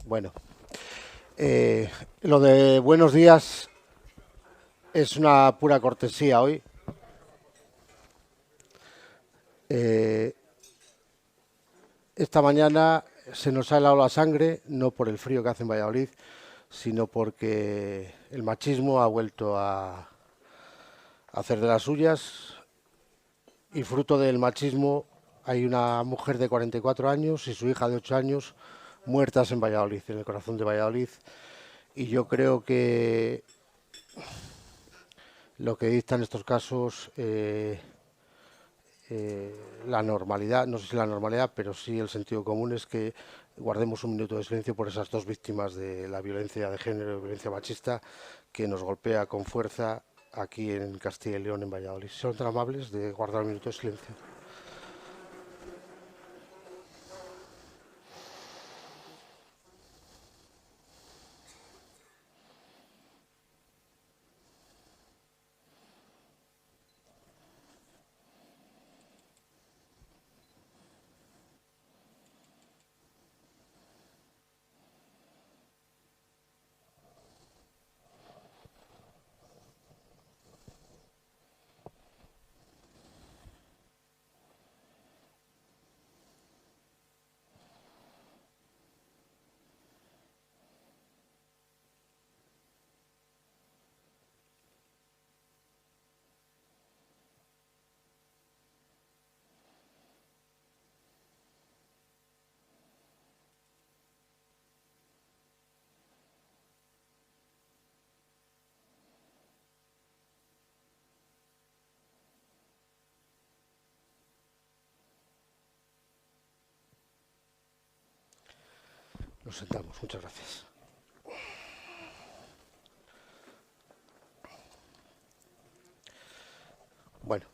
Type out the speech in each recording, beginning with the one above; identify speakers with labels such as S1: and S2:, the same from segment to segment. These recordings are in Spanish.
S1: Bueno, lo de buenos días es una pura cortesía hoy. Eh, esta mañana se nos ha helado la sangre, no por el frío que hace en Valladolid, sino porque el machismo ha vuelto a hacer de las suyas y fruto del machismo hay una mujer de 44 años y su hija de 8 años muertas en Valladolid, en el corazón de Valladolid. Y yo creo que lo que dictan estos casos, la normalidad, no sé si la normalidad, pero sí el sentido común es que guardemos un minuto de silencio por esas dos víctimas de la violencia de género y violencia machista que nos golpea con fuerza aquí en Castilla y León, en Valladolid. ¿Son tan amables de guardar un minuto de silencio? Nos sentamos. Muchas gracias. Bueno,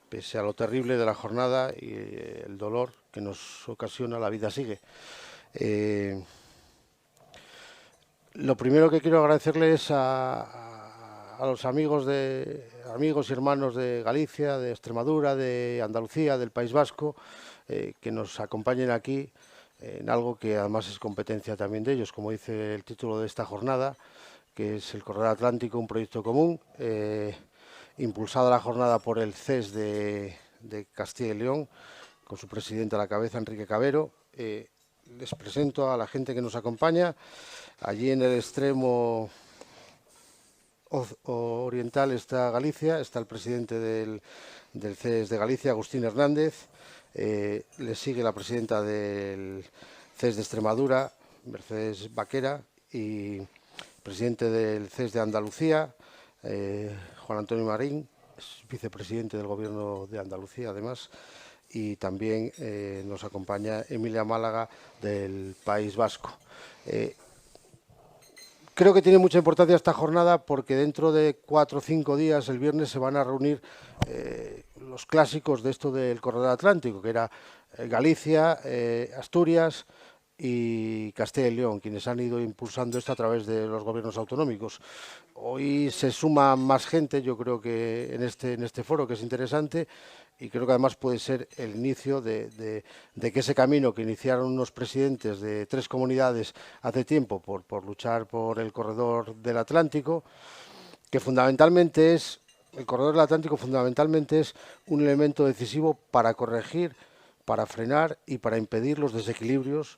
S1: pese a lo terrible de la jornada y el dolor que nos ocasiona, la vida sigue. Eh, lo primero que quiero agradecerles a los amigos y hermanos de Galicia, de Extremadura, de Andalucía, del País Vasco, que nos acompañen aquí en algo que además es competencia también de ellos, como dice el título de esta jornada, que es el Corredor Atlántico, un proyecto común, impulsada la jornada por el CES de Castilla y León, con su presidente a la cabeza, Enrique Cabero. Les presento a la gente que nos acompaña. Allí en el extremo oriental está Galicia, está el presidente del CES de Galicia, Agustín Hernández. Le sigue la presidenta del CES de Extremadura, Mercedes Vaquera, y presidente del CES de Andalucía, Juan Antonio Marín, es vicepresidente del Gobierno de Andalucía, además, y también nos acompaña Emilia Málaga del País Vasco. Creo que tiene mucha importancia esta jornada porque dentro de 4 o 5 días, el viernes, se van a reunir los clásicos de esto del Corredor Atlántico, que era Galicia, Asturias y Castilla y León, quienes han ido impulsando esto a través de los gobiernos autonómicos. Hoy se suma más gente, yo creo que en este foro, que es interesante, y creo que además puede ser el inicio de que ese camino que iniciaron unos presidentes de 3 comunidades hace tiempo por luchar por el corredor del Atlántico, que fundamentalmente es, el corredor del Atlántico fundamentalmente es un elemento decisivo para corregir, para frenar y para impedir los desequilibrios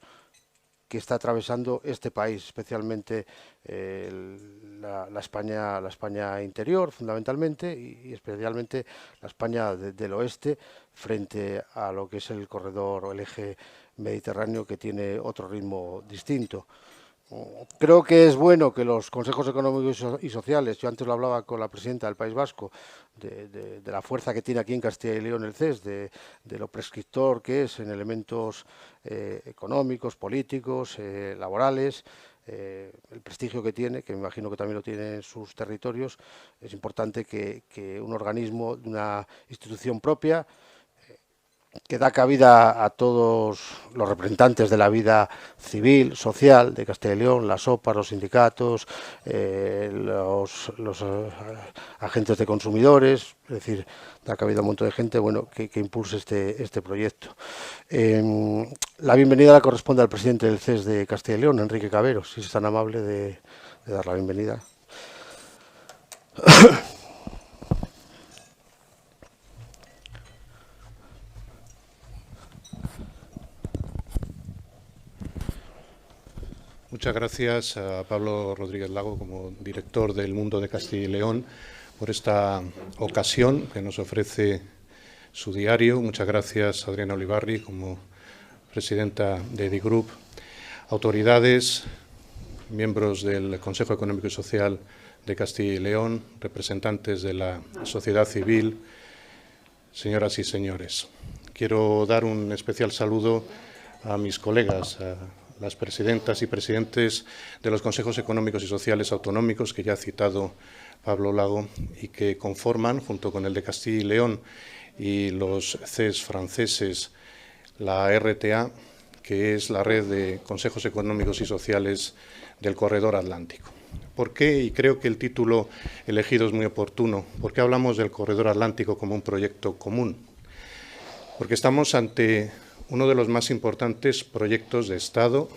S1: que está atravesando este país, especialmente la España interior, fundamentalmente, y especialmente la España del oeste, frente a lo que es el corredor o el eje mediterráneo, que tiene otro ritmo distinto. Creo que es bueno que los consejos económicos y sociales, yo antes lo hablaba con la presidenta del País Vasco, de la fuerza que tiene aquí en Castilla y León el CES, de lo prescriptor que es en elementos económicos, políticos, laborales, el prestigio que tiene, que me imagino que también lo tiene en sus territorios. Es importante que un organismo de una institución propia que da cabida a todos los representantes de la vida civil, social de Castilla y León, las OPA, los sindicatos, los agentes de consumidores, es decir, da cabida a un montón de gente bueno, que impulse este proyecto. La bienvenida la corresponde al presidente del CES de Castilla y León, Enrique Cabero, si es tan amable de dar la bienvenida.
S2: Muchas gracias a Pablo Rodríguez Lago, como director del Mundo de Castilla y León, por esta ocasión que nos ofrece su diario. Muchas gracias a Adriana Olivarri, como presidenta de Digroup, autoridades, miembros del Consejo Económico y Social de Castilla y León, representantes de la sociedad civil, señoras y señores. Quiero dar un especial saludo a mis colegas, a las presidentas y presidentes de los consejos económicos y sociales autonómicos que ya ha citado Pablo Lago y que conforman, junto con el de Castilla y León y los CES franceses, la RTA, que es la red de consejos económicos y sociales del Corredor Atlántico. ¿Por qué? Y creo que el título elegido es muy oportuno. ¿Por qué hablamos del Corredor Atlántico como un proyecto común? Porque estamos ante uno de los más importantes proyectos de Estado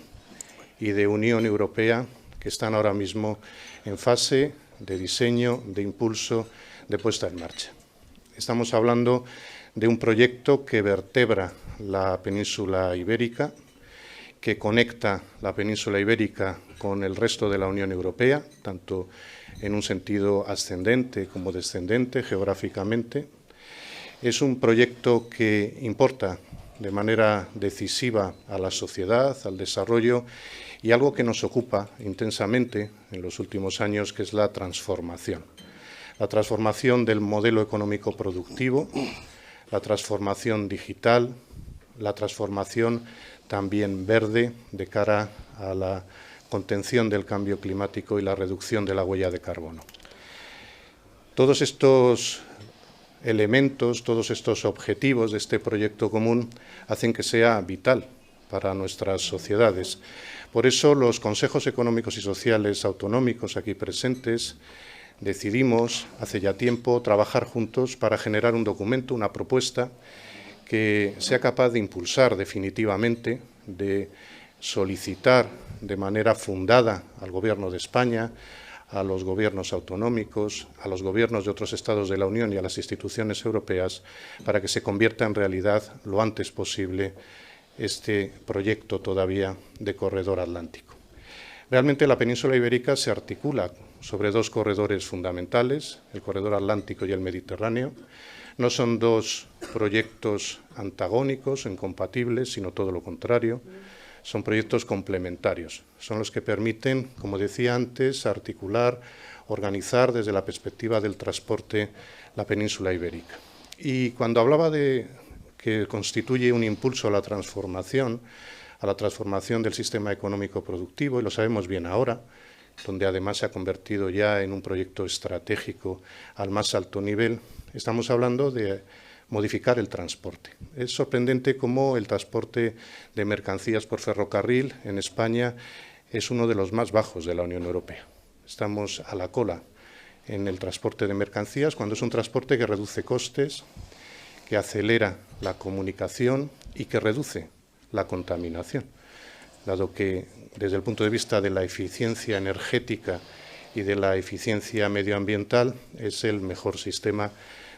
S2: y de Unión Europea que están ahora mismo en fase de diseño, de impulso, de puesta en marcha. Estamos hablando de un proyecto que vertebra la península ibérica, que conecta la península ibérica con el resto de la Unión Europea, tanto en un sentido ascendente como descendente geográficamente. Es un proyecto que importa de manera decisiva a la sociedad, al desarrollo, y algo que nos ocupa intensamente en los últimos años, que es la transformación. La transformación del modelo económico productivo, la transformación digital, la transformación también verde de cara a la contención del cambio climático y la reducción de la huella de carbono. Todos estos elementos, todos estos objetivos de este proyecto común hacen que sea vital para nuestras sociedades. Por eso los consejos económicos y sociales autonómicos aquí presentes decidimos hace ya tiempo trabajar juntos para generar un documento, una propuesta que sea capaz de impulsar definitivamente, de solicitar de manera fundada al Gobierno de España, a los gobiernos autonómicos, a los gobiernos de otros estados de la Unión y a las instituciones europeas para que se convierta en realidad lo antes posible este proyecto todavía de corredor atlántico. Realmente la península ibérica se articula sobre dos corredores fundamentales, el corredor atlántico y el Mediterráneo. No son dos proyectos antagónicos, incompatibles, sino todo lo contrario. Son proyectos complementarios, son los que permiten, como decía antes, articular, organizar desde la perspectiva del transporte la península ibérica. Y cuando hablaba de que constituye un impulso a la transformación del sistema económico productivo, y lo sabemos bien ahora, donde además se ha convertido ya en un proyecto estratégico al más alto nivel, estamos hablando de modificar el transporte. Es sorprendente cómo el transporte de mercancías por ferrocarril en España es uno de los más bajos de la Unión Europea. Estamos a la cola en el transporte de mercancías, cuando es un transporte que reduce costes, que acelera la comunicación y que reduce la contaminación, dado que desde el punto de vista de la eficiencia energética y de la eficiencia medioambiental es el mejor sistema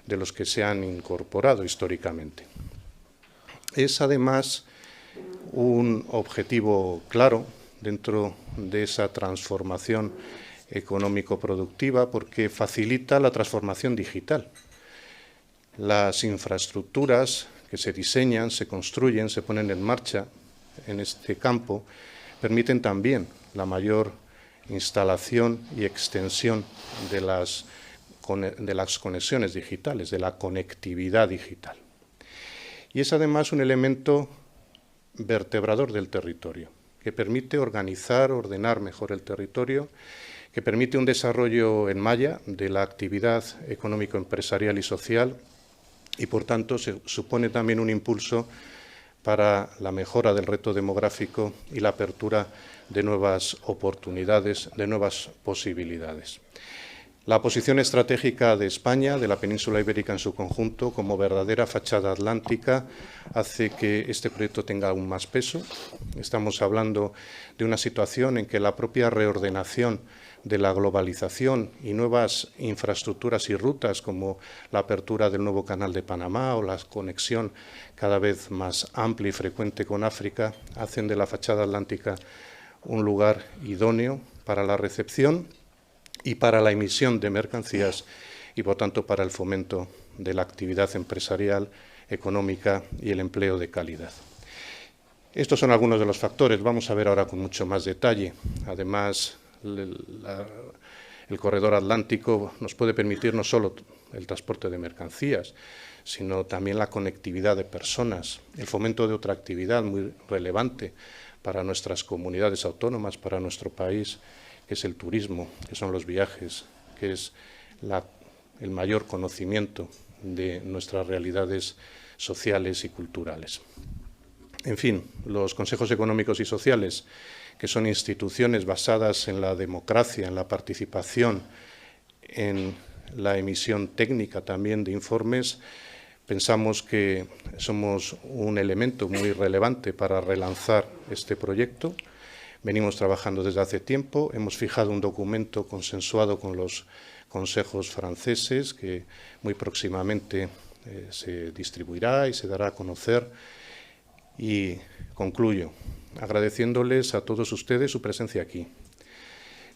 S2: de los que se han incorporado históricamente. Es además un objetivo claro dentro de esa transformación económico-productiva porque facilita la transformación digital. Las infraestructuras que se diseñan, se construyen, se ponen en marcha en este campo permiten también la mayor instalación y extensión de las conexiones digitales, de la conectividad digital. Y es además un elemento vertebrador del territorio, que permite organizar, ordenar mejor el territorio, que permite un desarrollo en malla de la actividad económico-empresarial y social, y, por tanto, supone también un impulso para la mejora del reto demográfico y la apertura de nuevas oportunidades, de nuevas posibilidades. La posición estratégica de España, de la península ibérica en su conjunto, como verdadera fachada atlántica, hace que este proyecto tenga aún más peso. Estamos hablando de una situación en que la propia reordenación de la globalización y nuevas infraestructuras y rutas, como la apertura del nuevo canal de Panamá o la conexión cada vez más amplia y frecuente con África, hacen de la fachada atlántica un lugar idóneo para la recepción y para la emisión de mercancías y, por tanto, para el fomento de la actividad empresarial, económica y el empleo de calidad. Estos son algunos de los factores. Vamos a ver ahora con mucho más detalle. Además, el corredor atlántico nos puede permitir no solo el transporte de mercancías, sino también la conectividad de personas, el fomento de otra actividad muy relevante para nuestras comunidades autónomas, para nuestro país, que es el turismo, que son los viajes, que es el mayor conocimiento de nuestras realidades sociales y culturales. En fin, los consejos económicos y sociales, que son instituciones basadas en la democracia, en la participación, en la emisión técnica también de informes, pensamos que somos un elemento muy relevante para relanzar este proyecto. Venimos trabajando desde hace tiempo, hemos fijado un documento consensuado con los consejos franceses que muy próximamente se distribuirá y se dará a conocer. Y concluyo agradeciéndoles a todos ustedes su presencia aquí.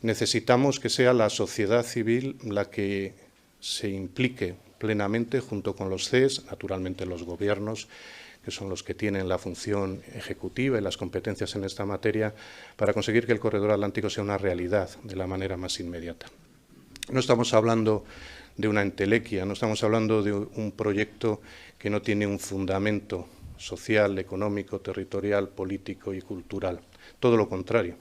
S2: Necesitamos que sea la sociedad civil la que se implique plenamente junto con los CES, naturalmente los gobiernos, que son los que tienen la función ejecutiva y las competencias en esta materia, para conseguir que el corredor atlántico sea una realidad de la manera más inmediata. No estamos hablando de una entelequia, no estamos hablando de un proyecto que no tiene un fundamento social, económico, territorial, político y cultural. Todo lo contrario.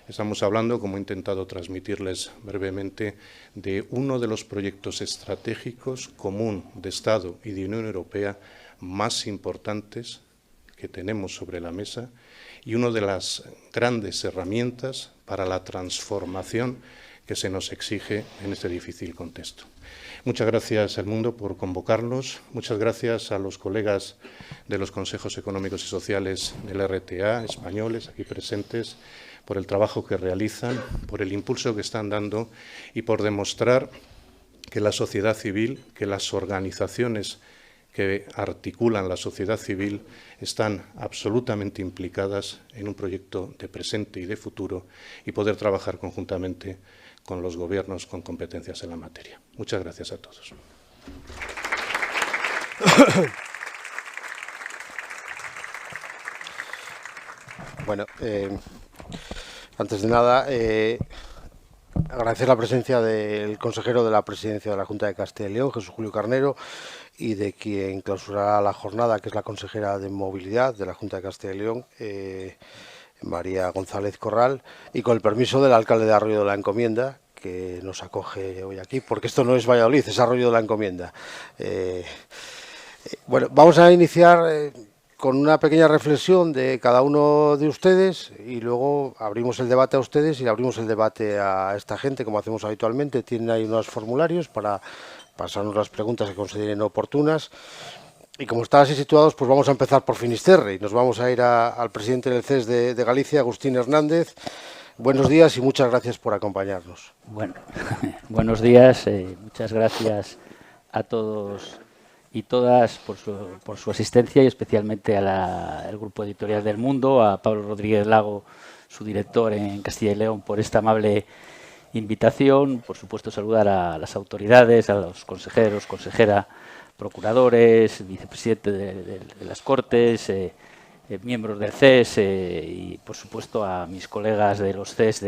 S2: Estamos hablando, como he intentado transmitirles brevemente, de uno de los proyectos estratégicos común de Estado y de Unión Europea más importantes que tenemos sobre la mesa y una de las grandes herramientas para la transformación que se nos exige en este difícil contexto. Muchas gracias al mundo por convocarnos, muchas gracias a los colegas de los consejos económicos y sociales del RTA, españoles, aquí presentes, por el trabajo que realizan, por el impulso que están dando y por demostrar que la sociedad civil, que las organizaciones que articulan la sociedad civil están absolutamente implicadas en un proyecto de presente y de futuro y poder trabajar conjuntamente con los gobiernos con competencias en la materia. Muchas gracias a todos.
S1: Bueno, antes de nada, agradecer la presencia del consejero de la Presidencia de la Junta de Castilla y León, Jesús Julio Carnero, y de quien clausurará la jornada, que es la consejera de Movilidad de la Junta de Castilla y León, María González Corral, y con el permiso del alcalde de Arroyo de la Encomienda, que nos acoge hoy aquí, porque esto no es Valladolid, es Arroyo de la Encomienda. Bueno, vamos a iniciar con una pequeña reflexión de cada uno de ustedes y luego abrimos el debate a ustedes y abrimos el debate a esta gente, como hacemos habitualmente. Tienen ahí unos formularios para pasarnos las preguntas que consideren oportunas. Y como están así situados, pues vamos a empezar por Finisterre y nos vamos a ir al presidente del CES de Galicia, Agustín Hernández. Buenos días y muchas gracias por acompañarnos.
S3: Bueno, buenos días, muchas gracias a todos y todas por su asistencia y especialmente al Grupo Editorial del Mundo, a Pablo Rodríguez Lago, su director en Castilla y León, por esta amable invitación. Por supuesto, saludar a las autoridades, a los consejeros, consejera, procuradores, vicepresidente de las Cortes, miembros del CES y, por supuesto, a mis colegas de los CES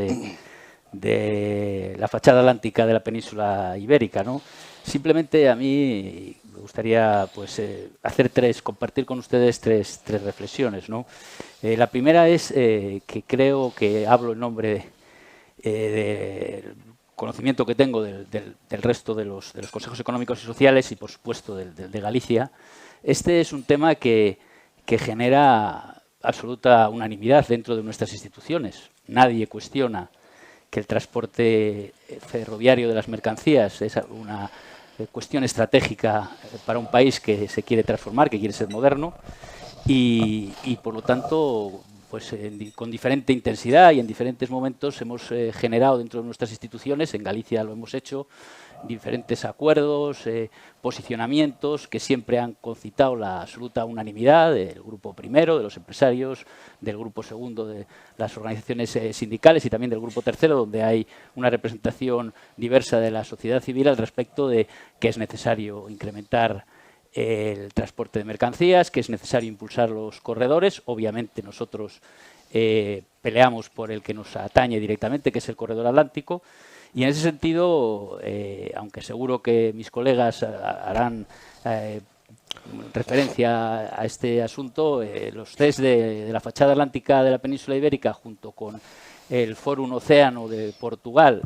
S3: de la fachada atlántica de la península ibérica, ¿no? Simplemente a mí me gustaría compartir con ustedes tres reflexiones, ¿no? La primera es que creo que hablo en nombre del conocimiento que tengo del resto de los consejos económicos y sociales y, por supuesto, de Galicia, este es un tema que genera absoluta unanimidad dentro de nuestras instituciones. Nadie cuestiona que el transporte ferroviario de las mercancías es una cuestión estratégica para un país que se quiere transformar, que quiere ser moderno y por lo tanto, pues con diferente intensidad y en diferentes momentos hemos generado dentro de nuestras instituciones, en Galicia lo hemos hecho, diferentes acuerdos, posicionamientos que siempre han concitado la absoluta unanimidad del grupo primero, de los empresarios, del grupo segundo, de las organizaciones sindicales y también del grupo tercero, donde hay una representación diversa de la sociedad civil al respecto de que es necesario incrementar el transporte de mercancías, que es necesario impulsar los corredores. Obviamente nosotros peleamos por el que nos atañe directamente, que es el corredor atlántico. Y en ese sentido, aunque seguro que mis colegas harán referencia a este asunto, los CES de la fachada atlántica de la península ibérica, junto con el Fórum Océano de Portugal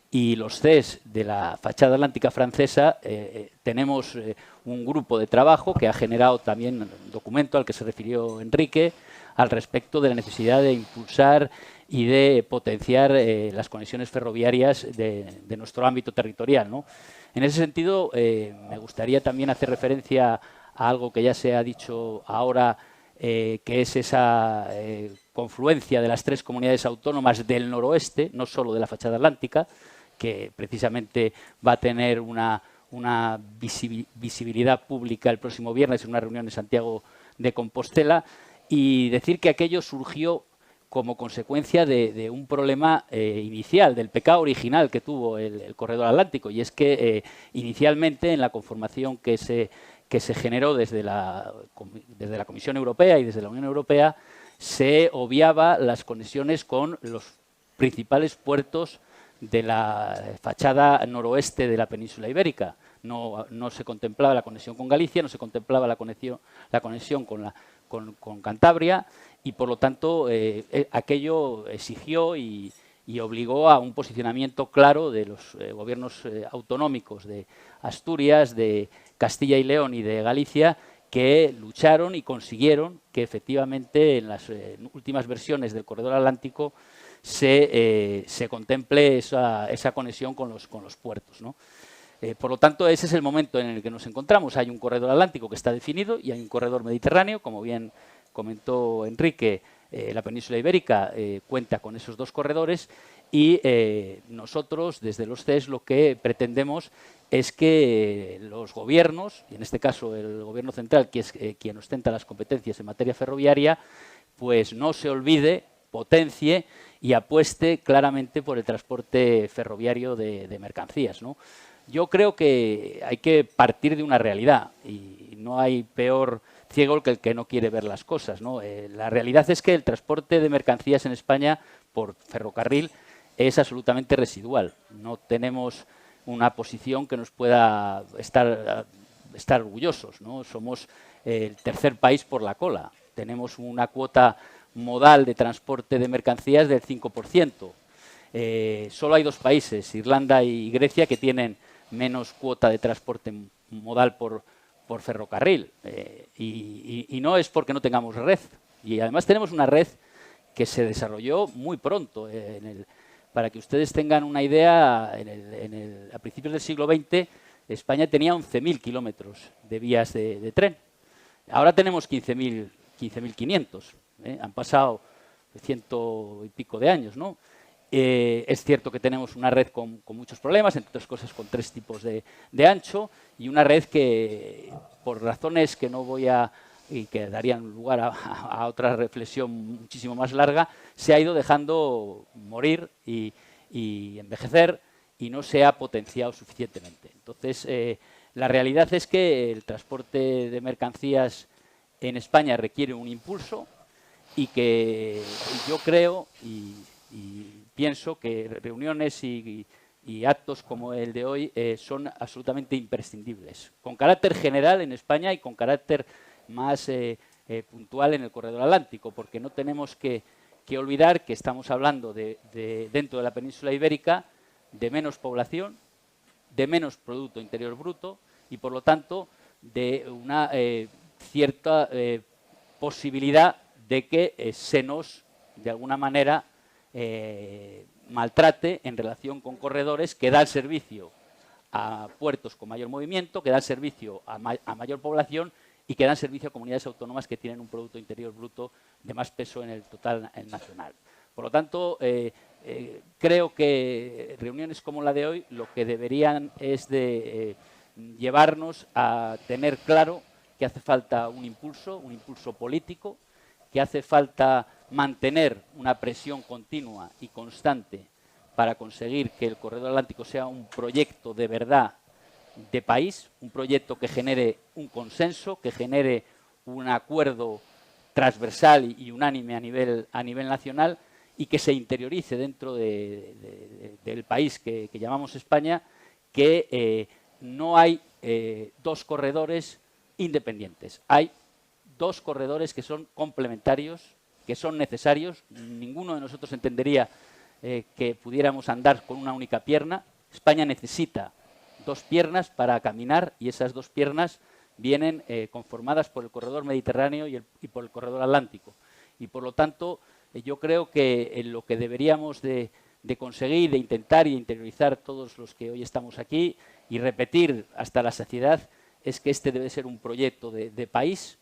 S3: y los CES de la fachada atlántica francesa, tenemos un grupo de trabajo que ha generado también un documento al que se refirió Enrique, al respecto de la necesidad de impulsar y de potenciar las conexiones ferroviarias de nuestro ámbito territorial, ¿no? En ese sentido, me gustaría también hacer referencia a algo que ya se ha dicho ahora, que es esa confluencia de las 3 comunidades autónomas del noroeste, no solo de la fachada atlántica, que precisamente va a tener una visibilidad pública el próximo viernes en una reunión en Santiago de Compostela, y decir que aquello surgió como consecuencia de un problema inicial, del pecado original que tuvo el corredor atlántico, y es que inicialmente en la conformación que se generó desde la Comisión Europea y desde la Unión Europea se obviaba las conexiones con los principales puertos de la fachada noroeste de la península ibérica. No se contemplaba la conexión con Galicia, no se contemplaba la conexión con Cantabria, y por lo tanto aquello exigió y obligó a un posicionamiento claro de los gobiernos autonómicos de Asturias, de Castilla y León y de Galicia, que lucharon y consiguieron que efectivamente en las últimas versiones del corredor atlántico se contemple esa conexión con los puertos, ¿no? Por lo tanto, ese es el momento en el que nos encontramos. Hay un corredor atlántico que está definido y hay un corredor mediterráneo, como bien comentó Enrique. La península ibérica cuenta con esos 2 corredores y nosotros, desde los CES, lo que pretendemos es que los gobiernos, y en este caso el gobierno central, que es quien ostenta las competencias en materia ferroviaria, pues no se olvide, potencie y apueste claramente por el transporte ferroviario de mercancías, ¿no? Yo creo que hay que partir de una realidad y no hay peor ciego que el que no quiere ver las cosas, ¿no? La realidad es que el transporte de mercancías en España por ferrocarril es absolutamente residual. No tenemos una posición que nos pueda estar orgullosos, ¿no? Somos el tercer país por la cola. Tenemos una cuota modal de transporte de mercancías del 5%. Solo hay 2 países, Irlanda y Grecia, que tienen menos cuota de transporte modal por ferrocarril. Y no es porque no tengamos red. Y además tenemos una red que se desarrolló muy pronto. Para que ustedes tengan una idea, a principios del siglo XX, España tenía 11.000 kilómetros de vías de tren. Ahora tenemos 15.500. Han pasado 100 y pico de años, ¿no? Es cierto que tenemos una red con muchos problemas, entre otras cosas con 3 tipos de ancho, y una red que, por razones que no voy a y que darían lugar a otra reflexión muchísimo más larga, se ha ido dejando morir y envejecer y no se ha potenciado suficientemente. Entonces, la realidad es que el transporte de mercancías en España requiere un impulso y que yo creo y pienso que reuniones y actos como el de hoy son absolutamente imprescindibles, con carácter general en España y con carácter más puntual en el corredor atlántico, porque no tenemos que olvidar que estamos hablando dentro de la península ibérica de menos población, de menos Producto Interior Bruto y, por lo tanto, de una cierta posibilidad de que se nos, de alguna manera, maltrate en relación con corredores que dan servicio a puertos con mayor movimiento, que dan servicio a mayor población y que dan servicio a comunidades autónomas que tienen un Producto Interior Bruto de más peso en el total nacional. Por lo tanto, creo que reuniones como la de hoy lo que deberían es de llevarnos a tener claro que hace falta un impulso político, que hace falta mantener una presión continua y constante para conseguir que el Corredor Atlántico sea un proyecto de verdad de país, un proyecto que genere un consenso, que genere un acuerdo transversal y unánime a nivel nacional y que se interiorice dentro del país que llamamos España, que no hay dos corredores independientes. Hay dos corredores que son complementarios, que son necesarios. Ninguno de nosotros entendería que pudiéramos andar con una única pierna. España necesita dos piernas para caminar y esas dos piernas vienen conformadas por el corredor mediterráneo y por el corredor atlántico. Y por lo tanto, yo creo que lo que deberíamos de conseguir, de intentar y de interiorizar todos los que hoy estamos aquí y repetir hasta la saciedad es que este debe ser un proyecto de país,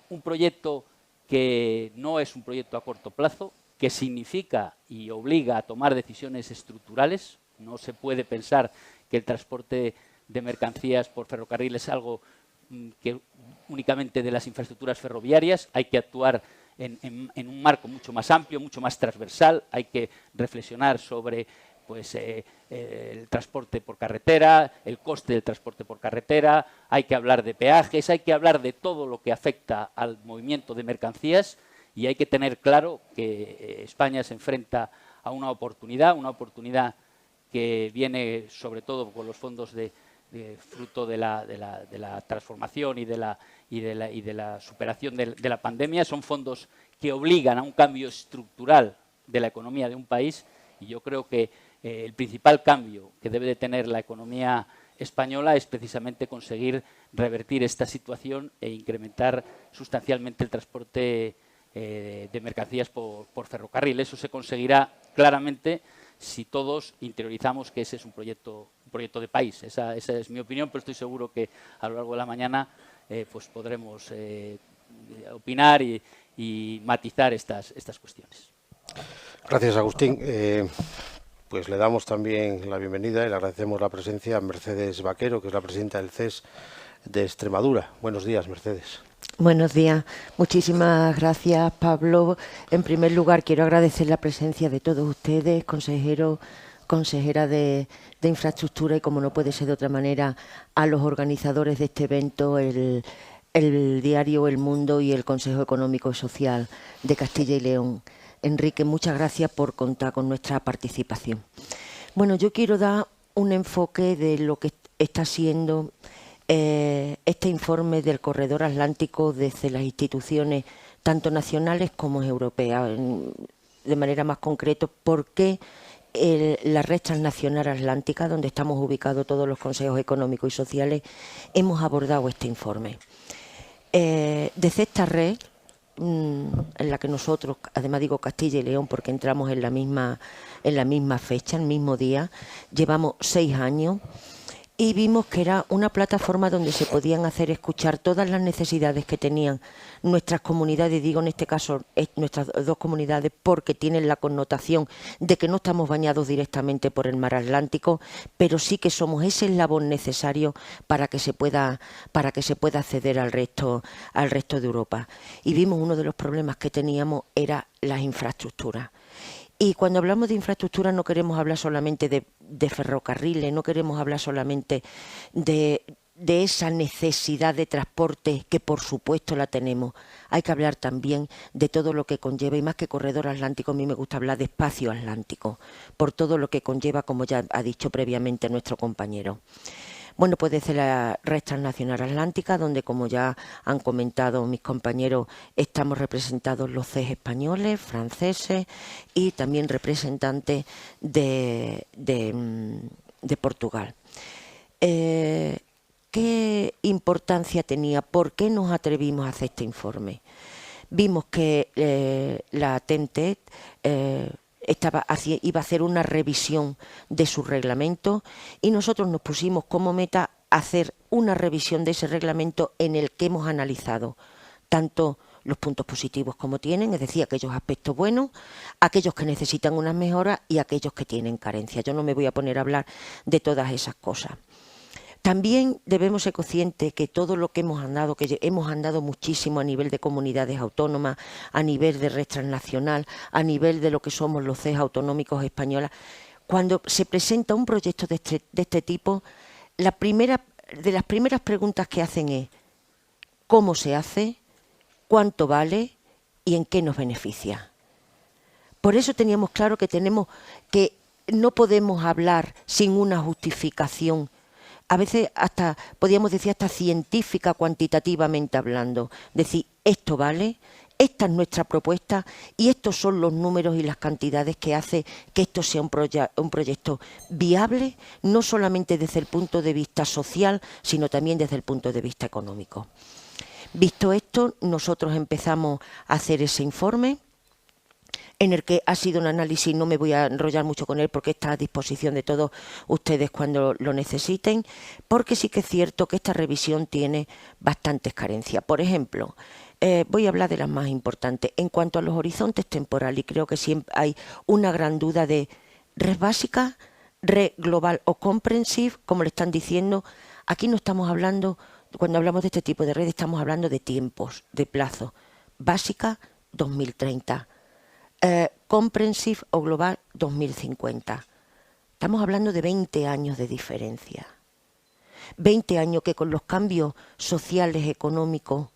S3: un proyecto que no es un proyecto a corto plazo, que significa y obliga a tomar decisiones estructurales. No se puede pensar que el transporte de mercancías por ferrocarril es algo que únicamente de las infraestructuras ferroviarias. Hay que actuar en un marco mucho más amplio, mucho más transversal. Hay que reflexionar sobre el transporte por carretera, el coste del transporte por carretera. Hay que hablar de peajes, hay que hablar de todo lo que afecta al movimiento de mercancías y hay que tener claro que España se enfrenta a una oportunidad que viene sobre todo con los fondos fruto de la transformación y de la superación de la pandemia. Son fondos que obligan a un cambio estructural de la economía de un país y yo creo que el principal cambio que debe de tener la economía española es precisamente conseguir revertir esta situación e incrementar sustancialmente el transporte de mercancías por ferrocarril. Eso se conseguirá claramente si todos interiorizamos que ese es un proyecto de país. Esa es mi opinión, pero estoy seguro que a lo largo de la mañana podremos opinar y matizar estas cuestiones.
S1: Gracias, Agustín. Pues le damos también la bienvenida y le agradecemos la presencia a Mercedes Vaquero, que es la presidenta del CES de Extremadura. Buenos días, Mercedes.
S4: Buenos días. Muchísimas gracias, Pablo. En primer lugar, quiero agradecer la presencia de todos ustedes, consejeros, consejera de Infraestructura y, como no puede ser de otra manera, a los organizadores de este evento, el diario El Mundo y el Consejo Económico y Social de Castilla y León. Enrique, muchas gracias por contar con nuestra participación. Bueno, yo quiero dar un enfoque de lo que está siendo este informe del Corredor Atlántico desde las instituciones tanto nacionales como europeas. De manera más concreta, ¿por qué la red transnacional atlántica, donde estamos ubicados todos los consejos económicos y sociales, hemos abordado este informe? Desde esta red, en la que nosotros, además digo Castilla y León porque entramos en la misma fecha, el mismo día, llevamos 6 años y vimos que era una plataforma donde se podían hacer escuchar todas las necesidades que tenían nuestras comunidades, digo en este caso nuestras dos comunidades porque tienen la connotación de que no estamos bañados directamente por el mar Atlántico, pero sí que somos ese eslabón necesario para que se pueda acceder al resto de Europa. Y vimos uno de los problemas que teníamos era las infraestructuras. Y cuando hablamos de infraestructura no queremos hablar solamente de ferrocarriles, no queremos hablar solamente de esa necesidad de transporte que por supuesto la tenemos. Hay que hablar también de todo lo que conlleva, y más que corredor atlántico, a mí me gusta hablar de espacio atlántico, por todo lo que conlleva, como ya ha dicho previamente nuestro compañero. Bueno, pues desde la Red Transnacional Atlántica, donde, como ya han comentado mis compañeros, estamos representados los CES españoles, franceses y también representantes de Portugal. ¿Qué importancia tenía? ¿Por qué nos atrevimos a hacer este informe? Vimos que la TEMTED iba a hacer una revisión de su reglamento y nosotros nos pusimos como meta hacer una revisión de ese reglamento en el que hemos analizado tanto los puntos positivos como tienen, es decir, aquellos aspectos buenos, aquellos que necesitan unas mejoras y aquellos que tienen carencias. Yo no me voy a poner a hablar de todas esas cosas. También debemos ser conscientes que todo lo que hemos andado muchísimo a nivel de comunidades autónomas, a nivel de red transnacional, a nivel de lo que somos los CES autonómicos españolas. Cuando se presenta un proyecto de este tipo, de las primeras preguntas que hacen es ¿cómo se hace? ¿Cuánto vale? ¿Y en qué nos beneficia? Por eso teníamos claro que no podemos hablar sin una justificación, a veces hasta, podríamos decir, hasta científica, cuantitativamente hablando. Decir, esto vale, esta es nuestra propuesta y estos son los números y las cantidades que hace que esto sea un proyecto viable, no solamente desde el punto de vista social, sino también desde el punto de vista económico. Visto esto, nosotros empezamos a hacer ese informe, en el que ha sido un análisis, no me voy a enrollar mucho con él porque está a disposición de todos ustedes cuando lo necesiten, porque sí que es cierto que esta revisión tiene bastantes carencias. Por ejemplo, voy a hablar de las más importantes. En cuanto a los horizontes temporales, y creo que siempre hay una gran duda de red básica, red global o comprehensive, como le están diciendo. Aquí no estamos hablando, cuando hablamos de este tipo de red, estamos hablando de tiempos, de plazo. Básica, 2030. Comprehensive o global 2050. Estamos hablando de 20 años de diferencia. 20 años que con los cambios sociales, económicos,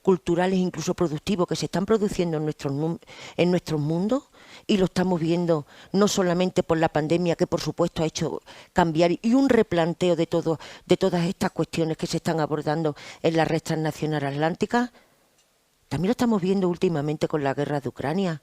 S4: culturales, incluso productivos que se están produciendo en nuestros mundos, y lo estamos viendo no solamente por la pandemia, que por supuesto ha hecho cambiar, y un replanteo de todas estas cuestiones que se están abordando en la red transnacional atlántica, también lo estamos viendo últimamente con la guerra de Ucrania,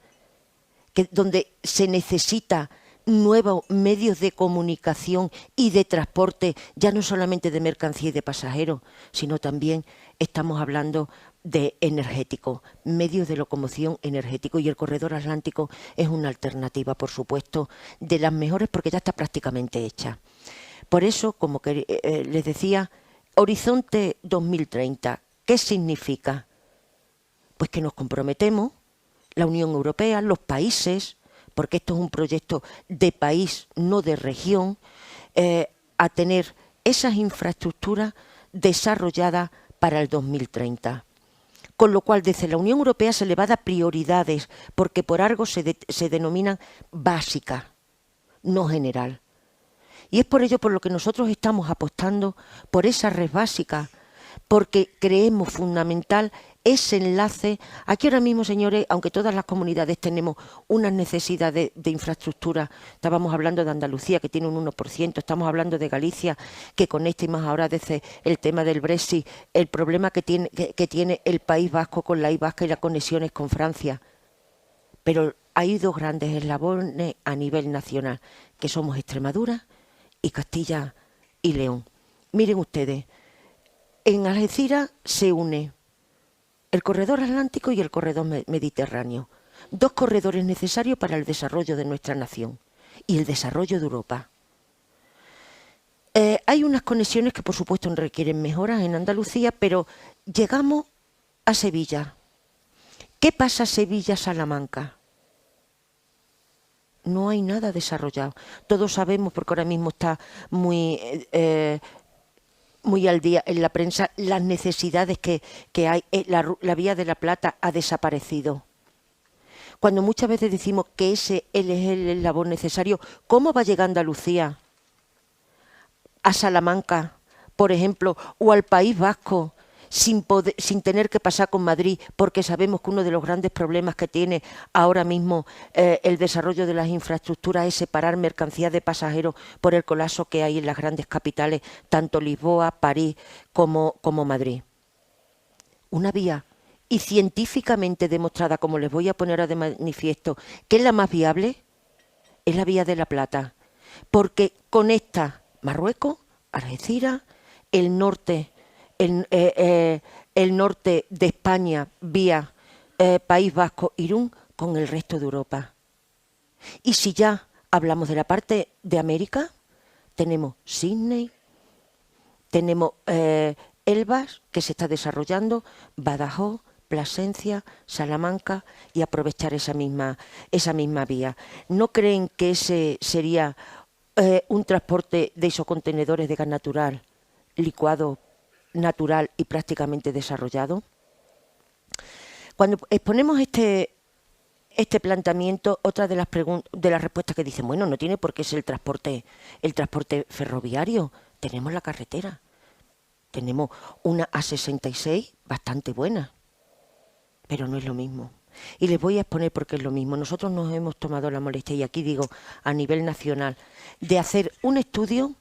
S4: donde se necesita nuevos medios de comunicación y de transporte, ya no solamente de mercancía y de pasajeros, sino también estamos hablando de energético, medios de locomoción energético, y el corredor atlántico es una alternativa, por supuesto, de las mejores porque ya está prácticamente hecha. Por eso, como que les decía, Horizonte 2030, ¿qué significa? Pues que nos comprometemos, la Unión Europea, los países, porque esto es un proyecto de país, no de región, a tener esas infraestructuras desarrolladas para el 2030. Con lo cual, desde la Unión Europea se le va a dar prioridades, porque por algo se denominan básicas, no general. Y es por ello por lo que nosotros estamos apostando por esa red básica, porque creemos fundamental ese enlace. Aquí ahora mismo, señores, aunque todas las comunidades tenemos unas necesidades de infraestructura, estábamos hablando de Andalucía, que tiene un 1%, estamos hablando de Galicia, que con este y más ahora desde el tema del Brexit, el problema que tiene el País Vasco con la I vasca y las conexiones con Francia. Pero hay dos grandes eslabones a nivel nacional, que somos Extremadura y Castilla y León. Miren ustedes, en Algeciras se une el corredor atlántico y el corredor mediterráneo. Dos corredores necesarios para el desarrollo de nuestra nación y el desarrollo de Europa. Hay unas conexiones que por supuesto requieren mejoras en Andalucía, pero llegamos a Sevilla. ¿Qué pasa Sevilla-Salamanca? No hay nada desarrollado. Todos sabemos, porque ahora mismo está muy al día en la prensa, las necesidades que hay. La Vía de la Plata ha desaparecido. Cuando muchas veces decimos que ese es el eslabón necesario, ¿cómo va a llegar Andalucía a Salamanca, por ejemplo, o al País Vasco, sin tener que pasar con Madrid, porque sabemos que uno de los grandes problemas que tiene ahora mismo el desarrollo de las infraestructuras es separar mercancías de pasajeros por el colapso que hay en las grandes capitales, tanto Lisboa, París como Madrid. Una vía, y científicamente demostrada, como les voy a poner de manifiesto, que es la más viable, es la vía de la Plata, porque conecta Marruecos, Algeciras, el norte de España vía País Vasco, Irún, con el resto de Europa. Y si ya hablamos de la parte de América, tenemos Sydney, tenemos Elbas, que se está desarrollando, Badajoz, Plasencia, Salamanca, y aprovechar esa misma vía. ¿No creen que ese sería un transporte de esos contenedores de gas natural, licuado, natural y prácticamente desarrollado? Cuando exponemos este planteamiento, otra de las respuestas que dicen, bueno, no tiene por qué ser el transporte ferroviario, tenemos la carretera, tenemos una A66 bastante buena, pero no es lo mismo. Y les voy a exponer por qué es lo mismo. Nosotros nos hemos tomado la molestia, y aquí digo a nivel nacional, de hacer un estudio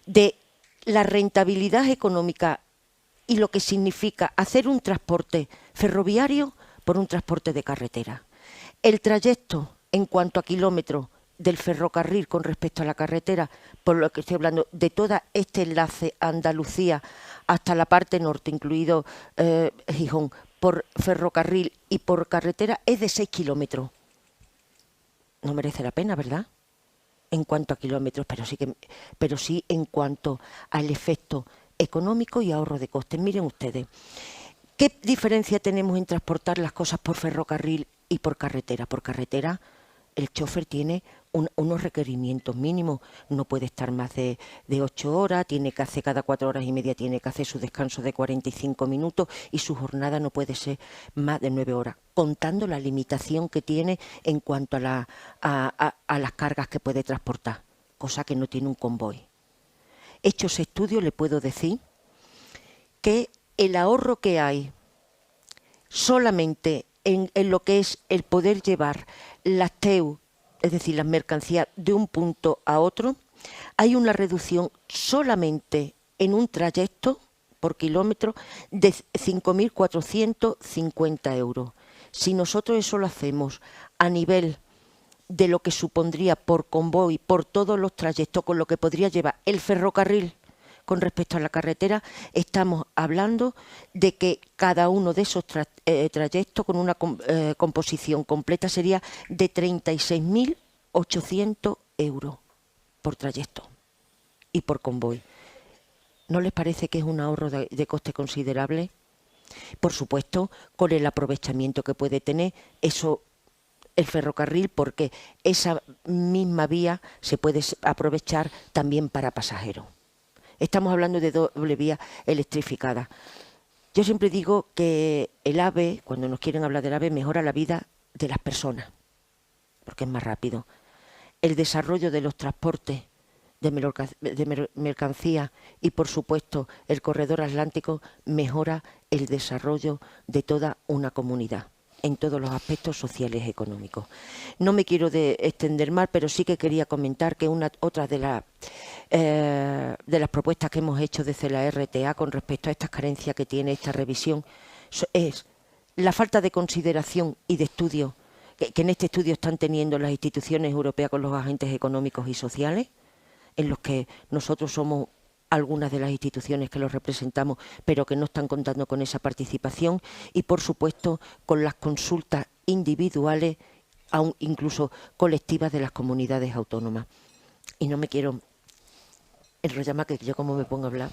S4: de la rentabilidad económica y lo que significa hacer un transporte ferroviario por un transporte de carretera. El trayecto en cuanto a kilómetros del ferrocarril con respecto a la carretera, por lo que estoy hablando de todo este enlace a Andalucía hasta la parte norte, incluido Gijón, por ferrocarril y por carretera, es de 6 kilómetros. No merece la pena, ¿verdad? En cuanto a kilómetros, pero sí en cuanto al efecto económico y ahorro de costes. Miren ustedes, ¿qué diferencia tenemos en transportar las cosas por ferrocarril y por carretera? Por carretera, el chofer tiene unos requerimientos mínimos, no puede estar más de 8 horas, tiene que hacer cada 4 horas y media, tiene que hacer su descanso de 45 minutos y su jornada no puede ser más de 9 horas, contando la limitación que tiene en cuanto a las cargas que puede transportar, cosa que no tiene un convoy. Hecho ese estudio, le puedo decir que el ahorro que hay solamente en lo que es el poder llevar las TEU, es decir, las mercancías de un punto a otro, hay una reducción solamente en un trayecto por kilómetro de 5.450 euros. Si nosotros eso lo hacemos a nivel de lo que supondría por convoy, por todos los trayectos, con lo que podría llevar el ferrocarril con respecto a la carretera, estamos hablando de que cada uno de esos trayectos con una composición completa sería de 36.800 euros por trayecto y por convoy. ¿No les parece que es un ahorro de coste considerable? Por supuesto, con el aprovechamiento que puede tener eso el ferrocarril, porque esa misma vía se puede aprovechar también para pasajeros. Estamos hablando de doble vía electrificada. Yo siempre digo que el AVE, cuando nos quieren hablar del AVE, mejora la vida de las personas, porque es más rápido. El desarrollo de los transportes de mercancía y, por supuesto, el corredor atlántico mejora el desarrollo de toda una comunidad en todos los aspectos sociales y económicos. No me quiero extender más, pero sí que quería comentar que otra de las propuestas que hemos hecho desde la RTA con respecto a estas carencias que tiene esta revisión es la falta de consideración y de estudio que en este estudio están teniendo las instituciones europeas con los agentes económicos y sociales, en los que nosotros somos algunas de las instituciones que los representamos, pero que no están contando con esa participación, y por supuesto con las consultas individuales, aún incluso colectivas, de las comunidades autónomas. Y no me quiero enrollar más, que yo como me pongo a hablar.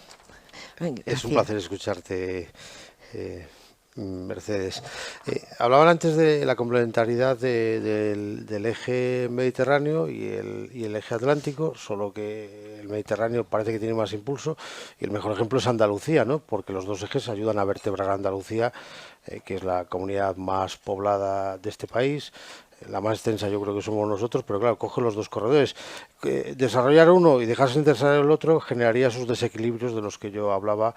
S1: Es un placer escucharte, Mercedes. Hablaban antes de la complementariedad del eje mediterráneo y el eje atlántico, solo que el Mediterráneo parece que tiene más impulso, y el mejor ejemplo es Andalucía, ¿no? Porque los dos ejes ayudan a vertebrar a Andalucía, que es la comunidad más poblada de este país. La más extensa yo creo que somos nosotros, pero claro, coge los dos corredores. Desarrollar uno y dejarse sin desarrollar el otro generaría esos desequilibrios de los que yo hablaba,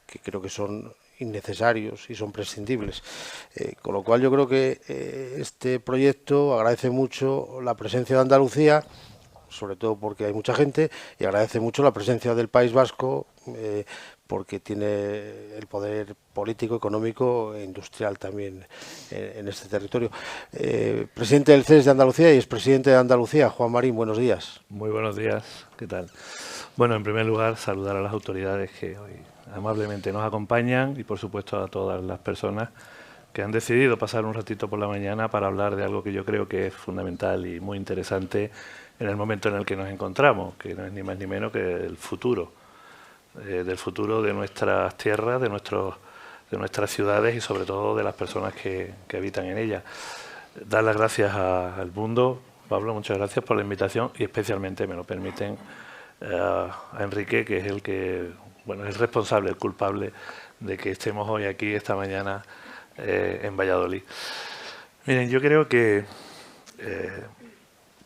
S1: que creo que son innecesarios y son prescindibles. Con lo cual yo creo que este proyecto agradece mucho la presencia de Andalucía, sobre todo porque hay mucha gente, y agradece mucho la presencia del País Vasco, porque tiene el poder político, económico e industrial también en este territorio. Presidente del CES de Andalucía y expresidente de Andalucía, Juan Marín, buenos días.
S5: Muy buenos días, ¿qué tal? Bueno, en primer lugar, saludar a las autoridades que hoy amablemente nos acompañan y, por supuesto, a todas las personas que han decidido pasar un ratito por la mañana para hablar de algo que yo creo que es fundamental y muy interesante en el momento en el que nos encontramos, que no es ni más ni menos que el futuro, del futuro de nuestras tierras, de nuestras ciudades y sobre todo de las personas que habitan en ellas. Dar las gracias al mundo. Pablo, muchas gracias por la invitación y especialmente, me lo permiten, a Enrique, que es el que, bueno, es el responsable, el culpable de que estemos hoy aquí, esta mañana, en Valladolid. Miren, yo creo que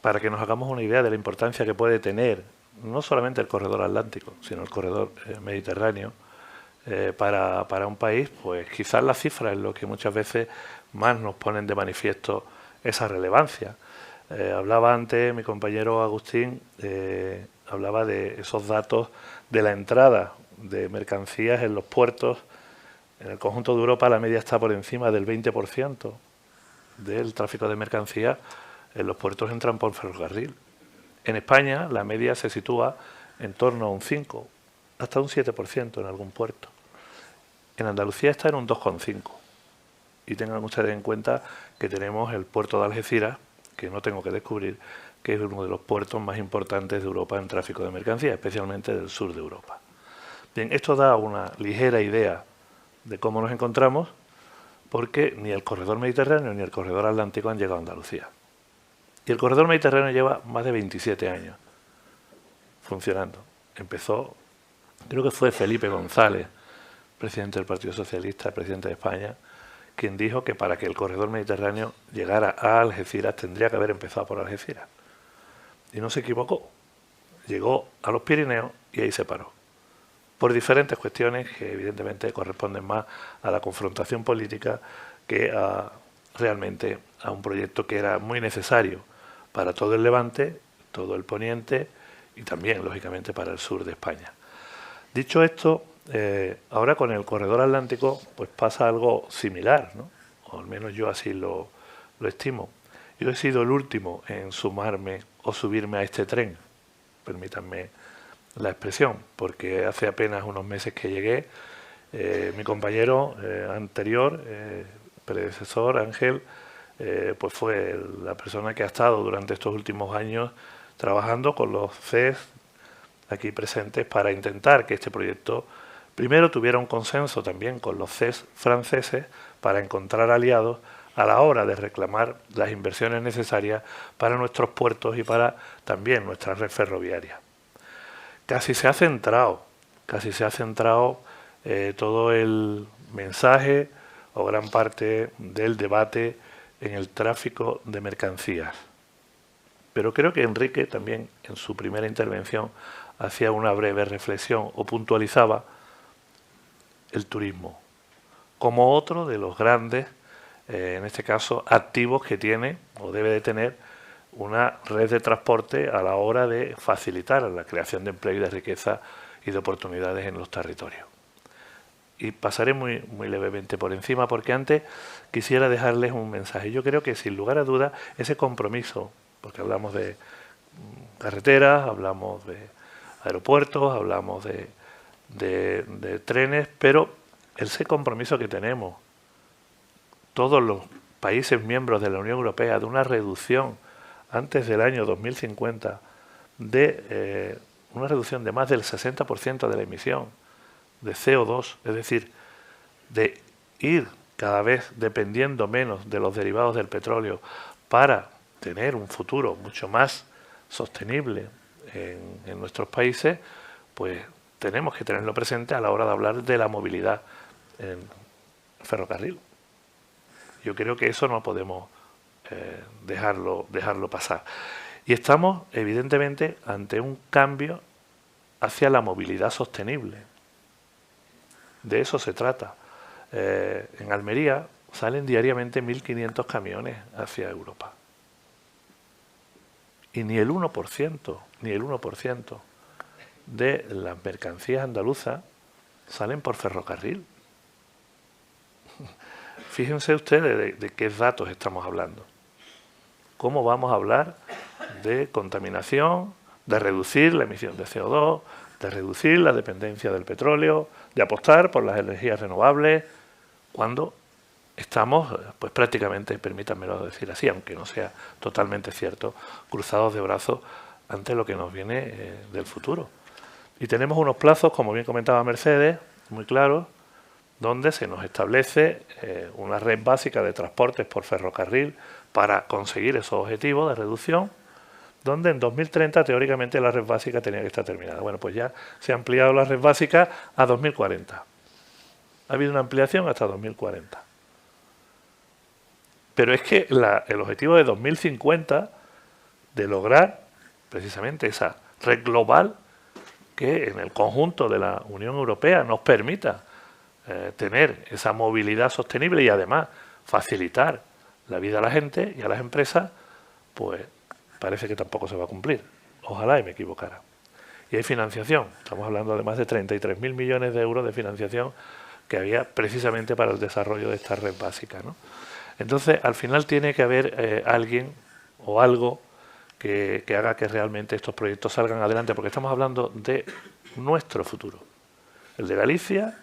S5: para que nos hagamos una idea de la importancia que puede tener no solamente el corredor atlántico, sino el corredor mediterráneo, para un país, pues quizás las cifras es lo que muchas veces más nos ponen de manifiesto esa relevancia. Hablaba antes mi compañero Agustín, hablaba de esos datos de la entrada de mercancías en los puertos. En el conjunto de Europa la media está por encima del 20% del tráfico de mercancías. En los puertos entran por ferrocarril. En España la media se sitúa en torno a un 5, hasta un 7% en algún puerto. En Andalucía está en un 2,5. Y tengan ustedes en cuenta que tenemos el puerto de Algeciras, que no tengo que descubrir, que es uno de los puertos más importantes de Europa en tráfico de mercancías, especialmente del sur de Europa. Bien, esto da una ligera idea de cómo nos encontramos, porque ni el corredor mediterráneo ni el corredor atlántico han llegado a Andalucía. Y el corredor mediterráneo lleva más de 27 años funcionando. Empezó, creo que fue Felipe González, presidente del Partido Socialista, presidente de España, quien dijo que para que el corredor mediterráneo llegara a Algeciras tendría que haber empezado por Algeciras. Y no se equivocó. Llegó a los Pirineos y ahí se paró. Por diferentes cuestiones que evidentemente corresponden más a la confrontación política que realmente a un proyecto que era muy necesario para todo el Levante, todo el Poniente y también, lógicamente, para el sur de España. Dicho esto, ahora con el corredor atlántico pues pasa algo similar, ¿no? O al menos yo así lo estimo. Yo he sido el último en sumarme o subirme a este tren, permítanme la expresión, porque hace apenas unos meses que llegué, mi compañero anterior, predecesor, Ángel, pues fue la persona que ha estado durante estos últimos años trabajando con los CES aquí presentes para intentar que este proyecto primero tuviera un consenso también con los CES franceses para encontrar aliados a la hora de reclamar las inversiones necesarias para nuestros puertos y para también nuestra red ferroviaria. Casi se ha centrado todo el mensaje o gran parte del debate en el tráfico de mercancías. Pero creo que Enrique también en su primera intervención hacía una breve reflexión o puntualizaba el turismo como otro de los grandes, en este caso, activos que tiene o debe de tener una red de transporte a la hora de facilitar la creación de empleo y de riqueza y de oportunidades en los territorios. Y pasaré muy levemente por encima porque antes quisiera dejarles un mensaje. Yo creo que sin lugar a dudas ese compromiso, porque hablamos de carreteras, hablamos de aeropuertos, hablamos de trenes, pero ese compromiso que tenemos todos los países miembros de la Unión Europea de una reducción antes del año 2050 de una reducción de más del 60% de la emisión de CO2, es decir, de ir cada vez dependiendo menos de los derivados del petróleo para tener un futuro mucho más sostenible en nuestros países, pues tenemos que tenerlo presente a la hora de hablar de la movilidad en ferrocarril. Yo creo que eso no podemos dejarlo pasar. Y estamos, evidentemente, ante un cambio hacia la movilidad sostenible. De eso se trata. en Almería salen diariamente 1.500 camiones hacia Europa. Y ni el 1% de las mercancías andaluzas salen por ferrocarril. Fíjense ustedes de qué datos estamos hablando. ¿Cómo vamos a hablar de contaminación, de reducir la emisión de CO2, de reducir la dependencia del petróleo, de apostar por las energías renovables, cuando estamos, pues prácticamente, permítanmelo decir así, aunque no sea totalmente cierto, cruzados de brazos ante lo que nos viene del futuro? Y tenemos unos plazos, como bien comentaba Mercedes, muy claros, donde se nos establece una red básica de transportes por ferrocarril para conseguir esos objetivos de reducción, donde en 2030 teóricamente la red básica tenía que estar terminada. Bueno, pues ya se ha ampliado la red básica a 2040. Ha habido una ampliación hasta 2040. Pero es que el objetivo de 2050, de lograr precisamente esa red global que en el conjunto de la Unión Europea nos permita tener esa movilidad sostenible y además facilitar la vida a la gente y a las empresas, pues parece que tampoco se va a cumplir. Ojalá y me equivocara. Y hay financiación. Estamos hablando de más de 33.000 millones de euros de financiación que había precisamente para el desarrollo de esta red básica, ¿no? Entonces, al final tiene que haber alguien o algo que haga que realmente estos proyectos salgan adelante, porque estamos hablando de nuestro futuro. El de Galicia,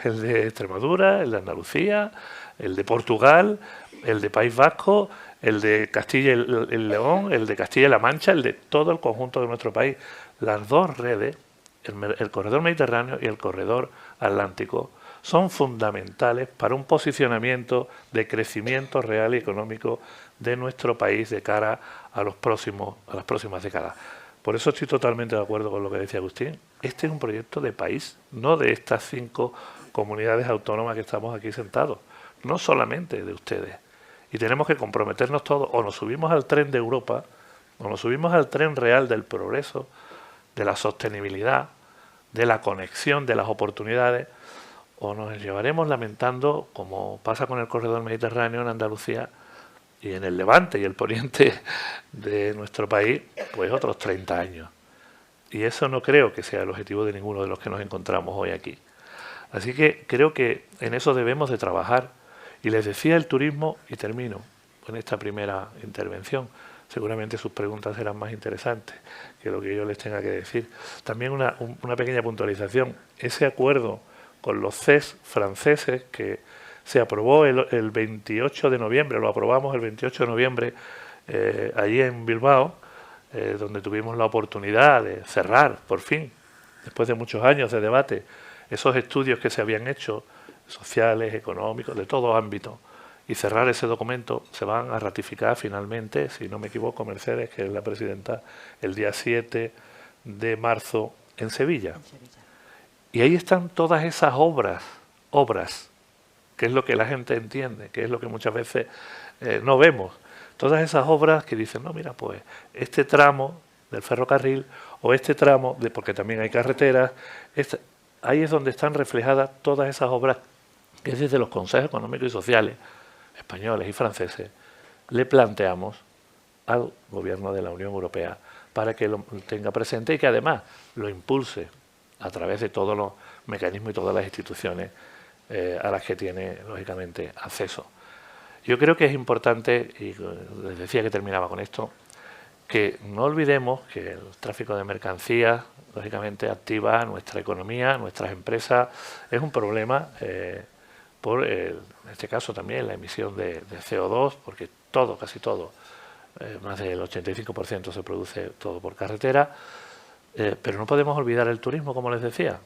S5: el de Extremadura, el de Andalucía, el de Portugal, el de País Vasco, el de Castilla y León, el de Castilla y La Mancha, el de todo el conjunto de nuestro país. Las dos redes, el corredor mediterráneo y el corredor atlántico, son fundamentales para un posicionamiento de crecimiento real y económico de nuestro país de cara a las próximas décadas. Por eso estoy totalmente de acuerdo con lo que decía Agustín. Este es un proyecto de país, no de estas 5 comunidades autónomas que estamos aquí sentados, no solamente de ustedes. Y tenemos que comprometernos todos, o nos subimos al tren de Europa, o nos subimos al tren real del progreso, de la sostenibilidad, de la conexión, de las oportunidades, o nos llevaremos lamentando, como pasa con el corredor mediterráneo en Andalucía y en el levante y el poniente de nuestro país, pues otros 30 años. Y eso no creo que sea el objetivo de ninguno de los que nos encontramos hoy aquí. Así que creo que en eso debemos de trabajar. Y les decía el turismo, y termino con esta primera intervención. Seguramente sus preguntas serán más interesantes que lo que yo les tenga que decir. También una pequeña puntualización. Ese acuerdo con los CES franceses que se aprobó el 28 de noviembre, lo aprobamos el 28 de noviembre allí en Bilbao, donde tuvimos la oportunidad de cerrar, por fin, después de muchos años de debate, esos estudios que se habían hecho, sociales, económicos, de todo ámbito, y cerrar ese documento. Se van a ratificar finalmente, si no me equivoco, Mercedes, que es la presidenta, el día 7 de marzo en Sevilla. Y ahí están todas esas obras, que es lo que la gente entiende, que es lo que muchas veces no vemos. Todas esas obras que dicen, no, mira, pues este tramo del ferrocarril o este tramo, porque también hay carreteras, ahí es donde están reflejadas todas esas obras que desde los consejos económicos y sociales españoles y franceses le planteamos al gobierno de la Unión Europea para que lo tenga presente y que además lo impulse a través de todos los mecanismos y todas las instituciones a las que tiene, lógicamente, acceso. Yo creo que es importante, y les decía que terminaba con esto, que no olvidemos que el tráfico de mercancías, lógicamente, activa nuestra economía, nuestras empresas. Es un problema por, en este caso también, la emisión de CO2, porque todo, casi todo, más del 85% se produce todo por carretera. Pero no podemos olvidar el turismo, como les decía,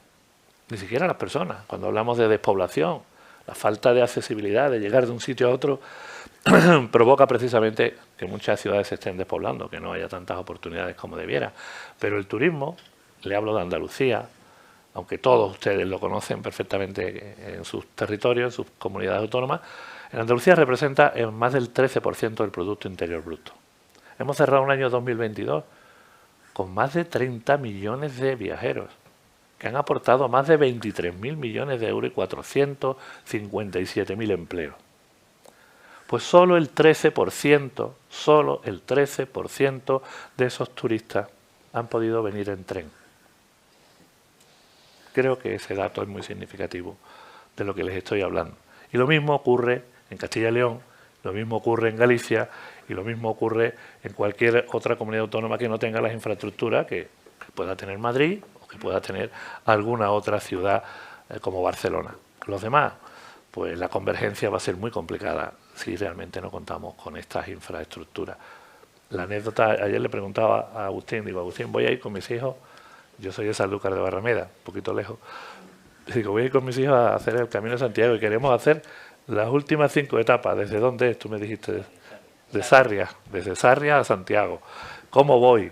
S5: ni siquiera las personas. Cuando hablamos de despoblación, la falta de accesibilidad, de llegar de un sitio a otro, provoca precisamente que muchas ciudades se estén despoblando, que no haya tantas oportunidades como debiera. Pero el turismo, le hablo de Andalucía, aunque todos ustedes lo conocen perfectamente en sus territorios, en sus comunidades autónomas, en Andalucía representa más del 13% del Producto Interior Bruto. Hemos cerrado un año 2022 con más de 30 millones de viajeros, que han aportado más de 23.000 millones de euros y 457.000 empleos. Pues solo el 13% de esos turistas han podido venir en tren. Creo que ese dato es muy significativo de lo que les estoy hablando. Y lo mismo ocurre en Castilla y León, lo mismo ocurre en Galicia y lo mismo ocurre en cualquier otra comunidad autónoma que no tenga las infraestructuras que pueda tener Madrid o que pueda tener alguna otra ciudad como Barcelona. Los demás, pues la convergencia va a ser muy complicada si realmente no contamos con estas infraestructuras. La anécdota, ayer le preguntaba a Agustín, digo, Agustín, voy a ir con mis hijos, yo soy de Sanlúcar de Barrameda, un poquito lejos, digo, voy a ir con mis hijos a hacer el Camino de Santiago y queremos hacer las últimas 5 etapas. ¿Desde dónde es? Tú me dijiste, de Sarria, desde Sarria a Santiago. ¿Cómo voy?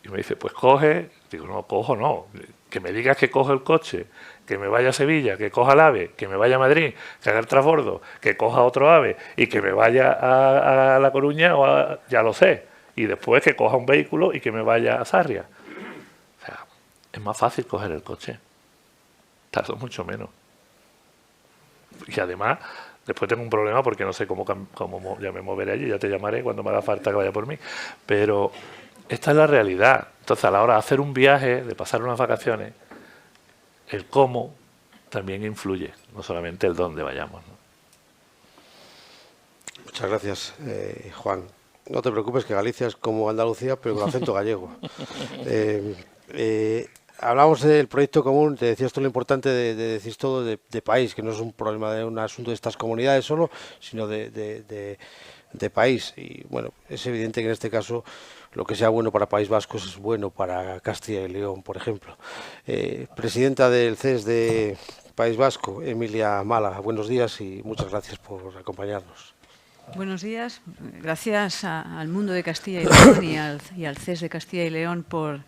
S5: Y me dice, pues coge. Digo, no, cojo no. Que me digas que cojo el coche, que me vaya a Sevilla, que coja el AVE, que me vaya a Madrid, que haga el transbordo, que coja otro AVE y que me vaya a La Coruña, ya lo sé. Y después que coja un vehículo y que me vaya a Sarria. O sea, es más fácil coger el coche. Tardo mucho menos. Y además, después tengo un problema porque no sé cómo ya me moveré allí, ya te llamaré cuando me haga falta que vaya por mí. Pero esta es la realidad. Entonces, a la hora de hacer un viaje, de pasar unas vacaciones, el cómo también influye, no solamente el dónde vayamos, ¿no?
S1: Muchas gracias, Juan. No te preocupes, que Galicia es como Andalucía, pero con acento gallego. Hablamos del proyecto común, te decías tú lo importante de decir todo de país, que no es un problema de un asunto de estas comunidades solo, sino de país. Y bueno, es evidente que en este caso lo que sea bueno para País Vasco es bueno para Castilla y León, por ejemplo. Presidenta del CES de País Vasco, Emilia Mala, buenos días y muchas gracias por acompañarnos.
S6: Buenos días, gracias al Mundo de Castilla y León y al CES de Castilla y León por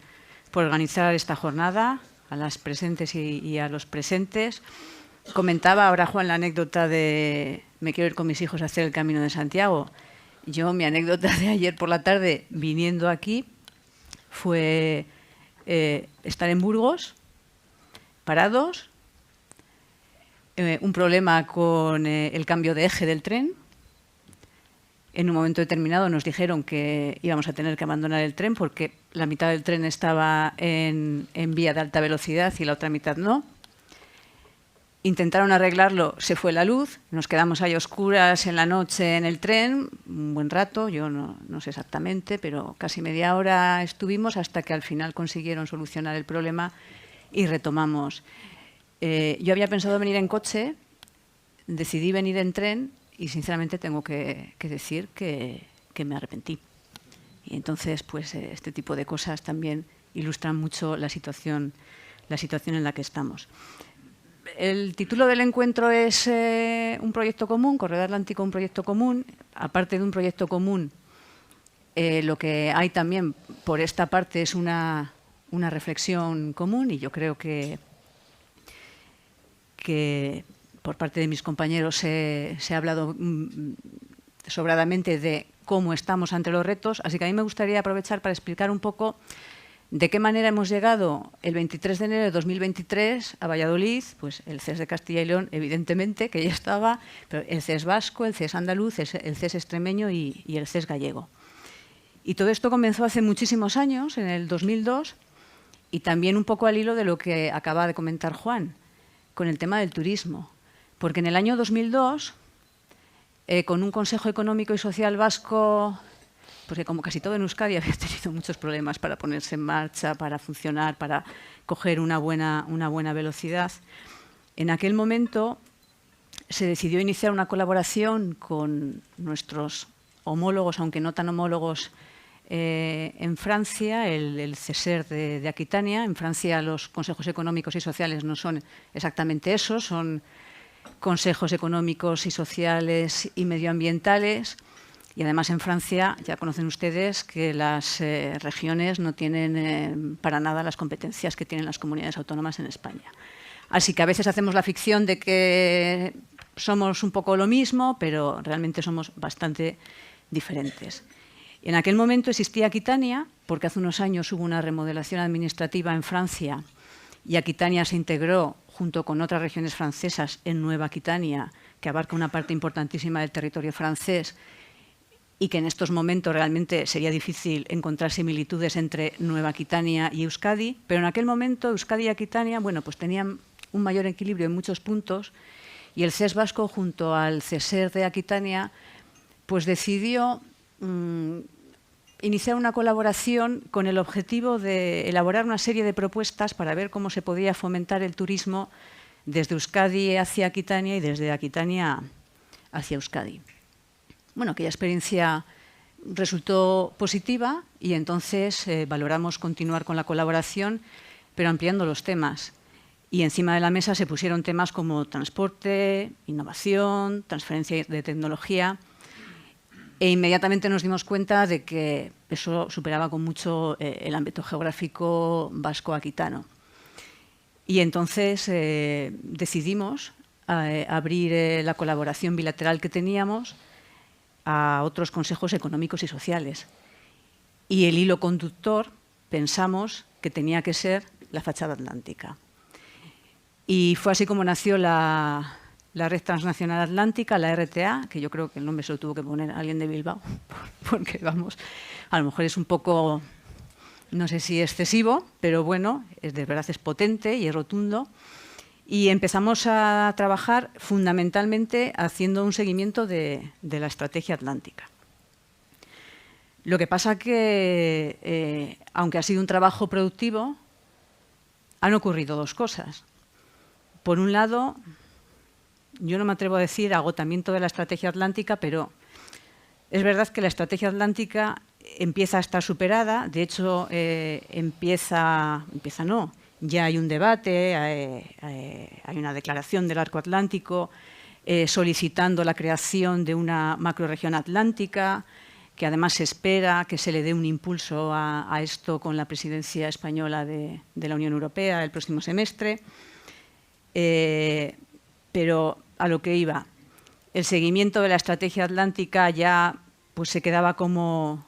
S6: organizar esta jornada, a las presentes y a los presentes. Comentaba ahora Juan la anécdota de me quiero ir con mis hijos a hacer el Camino de Santiago. Yo, mi anécdota de ayer por la tarde viniendo aquí fue estar en Burgos, parados, un problema con el cambio de eje del tren. En un momento determinado nos dijeron que íbamos a tener que abandonar el tren porque la mitad del tren estaba en vía de alta velocidad y la otra mitad no. Intentaron arreglarlo, se fue la luz, nos quedamos ahí a oscuras en la noche en el tren, un buen rato, yo no sé exactamente, pero casi media hora estuvimos hasta que al final consiguieron solucionar el problema y retomamos. Yo había pensado venir en coche, decidí venir en tren y sinceramente tengo que decir que me arrepentí. Y entonces, pues este tipo de cosas también ilustran mucho la situación en la que estamos. El título del encuentro es un proyecto común, Corredor Atlántico, un proyecto común. Aparte de un proyecto común, lo que hay también por esta parte es una reflexión común y yo creo que por parte de mis compañeros se ha hablado sobradamente de cómo estamos ante los retos, así que a mí me gustaría aprovechar para explicar un poco de qué manera hemos llegado el 23 de enero de 2023 a Valladolid, pues el CES de Castilla y León, evidentemente, que ya estaba, pero el CES vasco, el CES andaluz, el CES extremeño y el CES gallego. Y todo esto comenzó hace muchísimos años, en el 2002, y también un poco al hilo de lo que acaba de comentar Juan, con el tema del turismo. Porque en el año 2002, con un Consejo Económico y Social Vasco, porque como casi todo en Euskadi había tenido muchos problemas para ponerse en marcha, para funcionar, para coger una buena velocidad, en aquel momento se decidió iniciar una colaboración con nuestros homólogos, aunque no tan homólogos, en Francia, el CESER de Aquitania. En Francia los consejos económicos y sociales no son exactamente eso, son consejos económicos y sociales y medioambientales. Y además en Francia, ya conocen ustedes que las regiones no tienen para nada las competencias que tienen las comunidades autónomas en España. Así que a veces hacemos la ficción de que somos un poco lo mismo, pero realmente somos bastante diferentes. En aquel momento existía Aquitania, porque hace unos años hubo una remodelación administrativa en Francia y Aquitania se integró junto con otras regiones francesas en Nueva Aquitania, que abarca una parte importantísima del territorio francés, y que en estos momentos realmente sería difícil encontrar similitudes entre Nueva Aquitania y Euskadi, pero en aquel momento Euskadi y Aquitania, bueno, pues tenían un mayor equilibrio en muchos puntos, y el CES vasco junto al CESER de Aquitania pues decidió iniciar una colaboración con el objetivo de elaborar una serie de propuestas para ver cómo se podía fomentar el turismo desde Euskadi hacia Aquitania y desde Aquitania hacia Euskadi. Bueno, aquella experiencia resultó positiva y entonces valoramos continuar con la colaboración, pero ampliando los temas. Y encima de la mesa se pusieron temas como transporte, innovación, transferencia de tecnología, e inmediatamente nos dimos cuenta de que eso superaba con mucho el ámbito geográfico vasco-aquitano. Y entonces decidimos abrir la colaboración bilateral que teníamos a otros consejos económicos y sociales. Y el hilo conductor pensamos que tenía que ser la fachada atlántica. Y fue así como nació la Red Transnacional Atlántica, la RTA, que yo creo que el nombre se lo tuvo que poner alguien de Bilbao, porque vamos, a lo mejor es un poco, no sé si excesivo, pero bueno, de verdad es potente y es rotundo. Y empezamos a trabajar fundamentalmente haciendo un seguimiento de la estrategia atlántica. Lo que pasa que, aunque ha sido un trabajo productivo, han ocurrido dos cosas. Por un lado, yo no me atrevo a decir agotamiento de la estrategia atlántica, pero es verdad que la estrategia atlántica empieza a estar superada. De hecho, ya hay un debate, hay una declaración del Arco Atlántico solicitando la creación de una macrorregión atlántica, que además se espera que se le dé un impulso a esto con la presidencia española de la Unión Europea el próximo semestre. Pero a lo que iba, el seguimiento de la estrategia atlántica ya pues, se quedaba como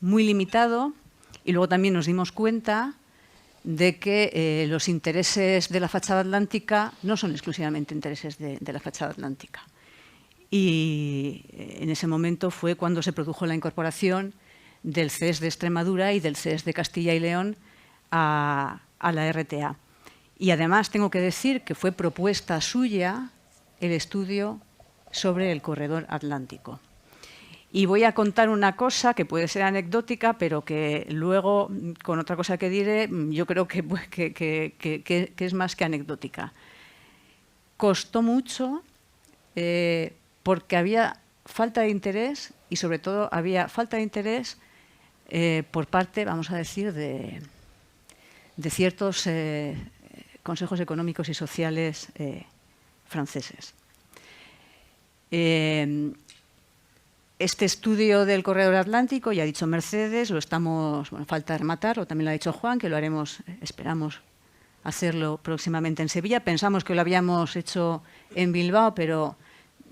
S6: muy limitado, y luego también nos dimos cuenta de que los intereses de la fachada atlántica no son exclusivamente intereses de la fachada atlántica. Y en ese momento fue cuando se produjo la incorporación del CES de Extremadura y del CES de Castilla y León a la RTA. Y además tengo que decir que fue propuesta suya el estudio sobre el corredor atlántico. Y voy a contar una cosa que puede ser anecdótica, pero que luego, con otra cosa que diré, yo creo que es más que anecdótica. Costó mucho porque había falta de interés, y sobre todo había falta de interés por parte, vamos a decir, de ciertos consejos económicos y sociales franceses. Este estudio del corredor atlántico, ya ha dicho Mercedes, lo estamos, bueno, falta rematarlo, también lo ha dicho Juan, que lo haremos, esperamos hacerlo próximamente en Sevilla. Pensamos que lo habíamos hecho en Bilbao, pero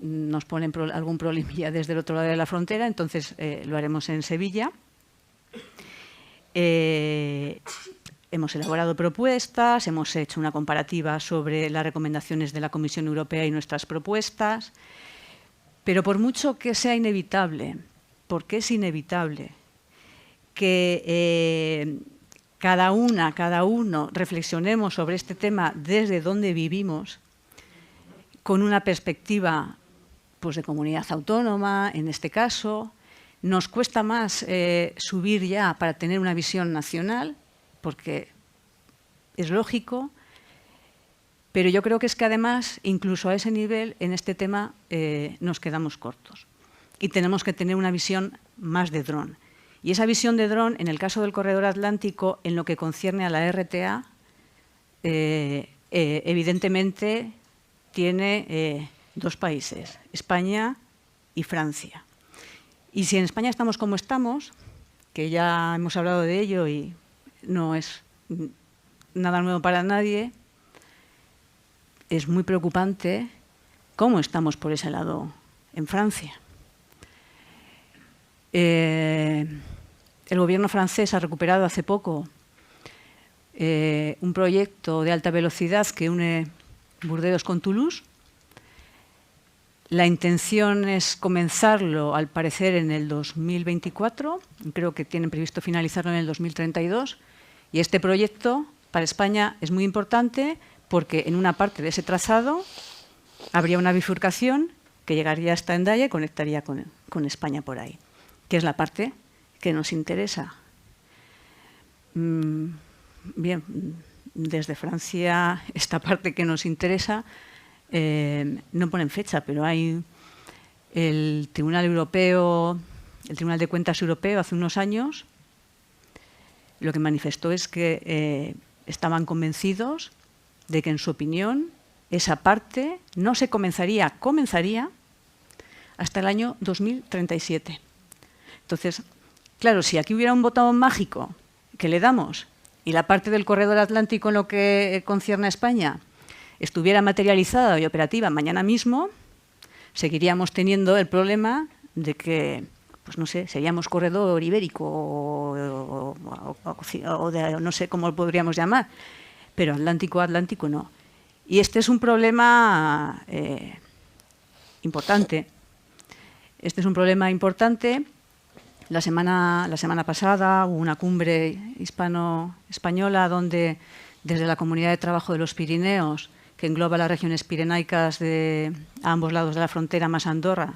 S6: nos ponen algún problemilla desde el otro lado de la frontera, entonces lo haremos en Sevilla. Hemos elaborado propuestas, hemos hecho una comparativa sobre las recomendaciones de la Comisión Europea y nuestras propuestas, pero por mucho que sea inevitable, porque es inevitable que cada uno reflexionemos sobre este tema desde donde vivimos, con una perspectiva pues, de comunidad autónoma, en este caso, nos cuesta más subir ya para tener una visión nacional, porque es lógico, pero yo creo que es que además, incluso a ese nivel, en este tema nos quedamos cortos. Y tenemos que tener una visión más de dron. Y esa visión de dron, en el caso del corredor atlántico, en lo que concierne a la RTA, evidentemente tiene dos países, España y Francia. Y si en España estamos como estamos, que ya hemos hablado de ello y no es nada nuevo para nadie, es muy preocupante cómo estamos por ese lado en Francia. El gobierno francés ha recuperado hace poco un proyecto de alta velocidad que une Burdeos con Toulouse. La intención es comenzarlo, al parecer, en el 2024. Creo que tienen previsto finalizarlo en el 2032. Y este proyecto para España es muy importante porque en una parte de ese trazado habría una bifurcación que llegaría hasta Hendaya y conectaría con España por ahí, que es la parte que nos interesa. Bien, desde Francia, esta parte que nos interesa, no ponen fecha, pero hay el Tribunal Europeo, el Tribunal de Cuentas Europeo, hace unos años, lo que manifestó es que estaban convencidos de que, en su opinión, esa parte no se comenzaría hasta el año 2037. Entonces, claro, si aquí hubiera un botón mágico que le damos y la parte del corredor atlántico en lo que concierne a España estuviera materializada y operativa mañana mismo, seguiríamos teniendo el problema de que, pues no sé, seríamos corredor ibérico o de, no sé cómo lo podríamos llamar, pero Atlántico no. Y este es un problema importante. Este es un problema importante. La semana pasada hubo una cumbre hispano-española donde, desde la Comunidad de Trabajo de los Pirineos, que engloba las regiones pirenaicas a ambos lados de la frontera más Andorra,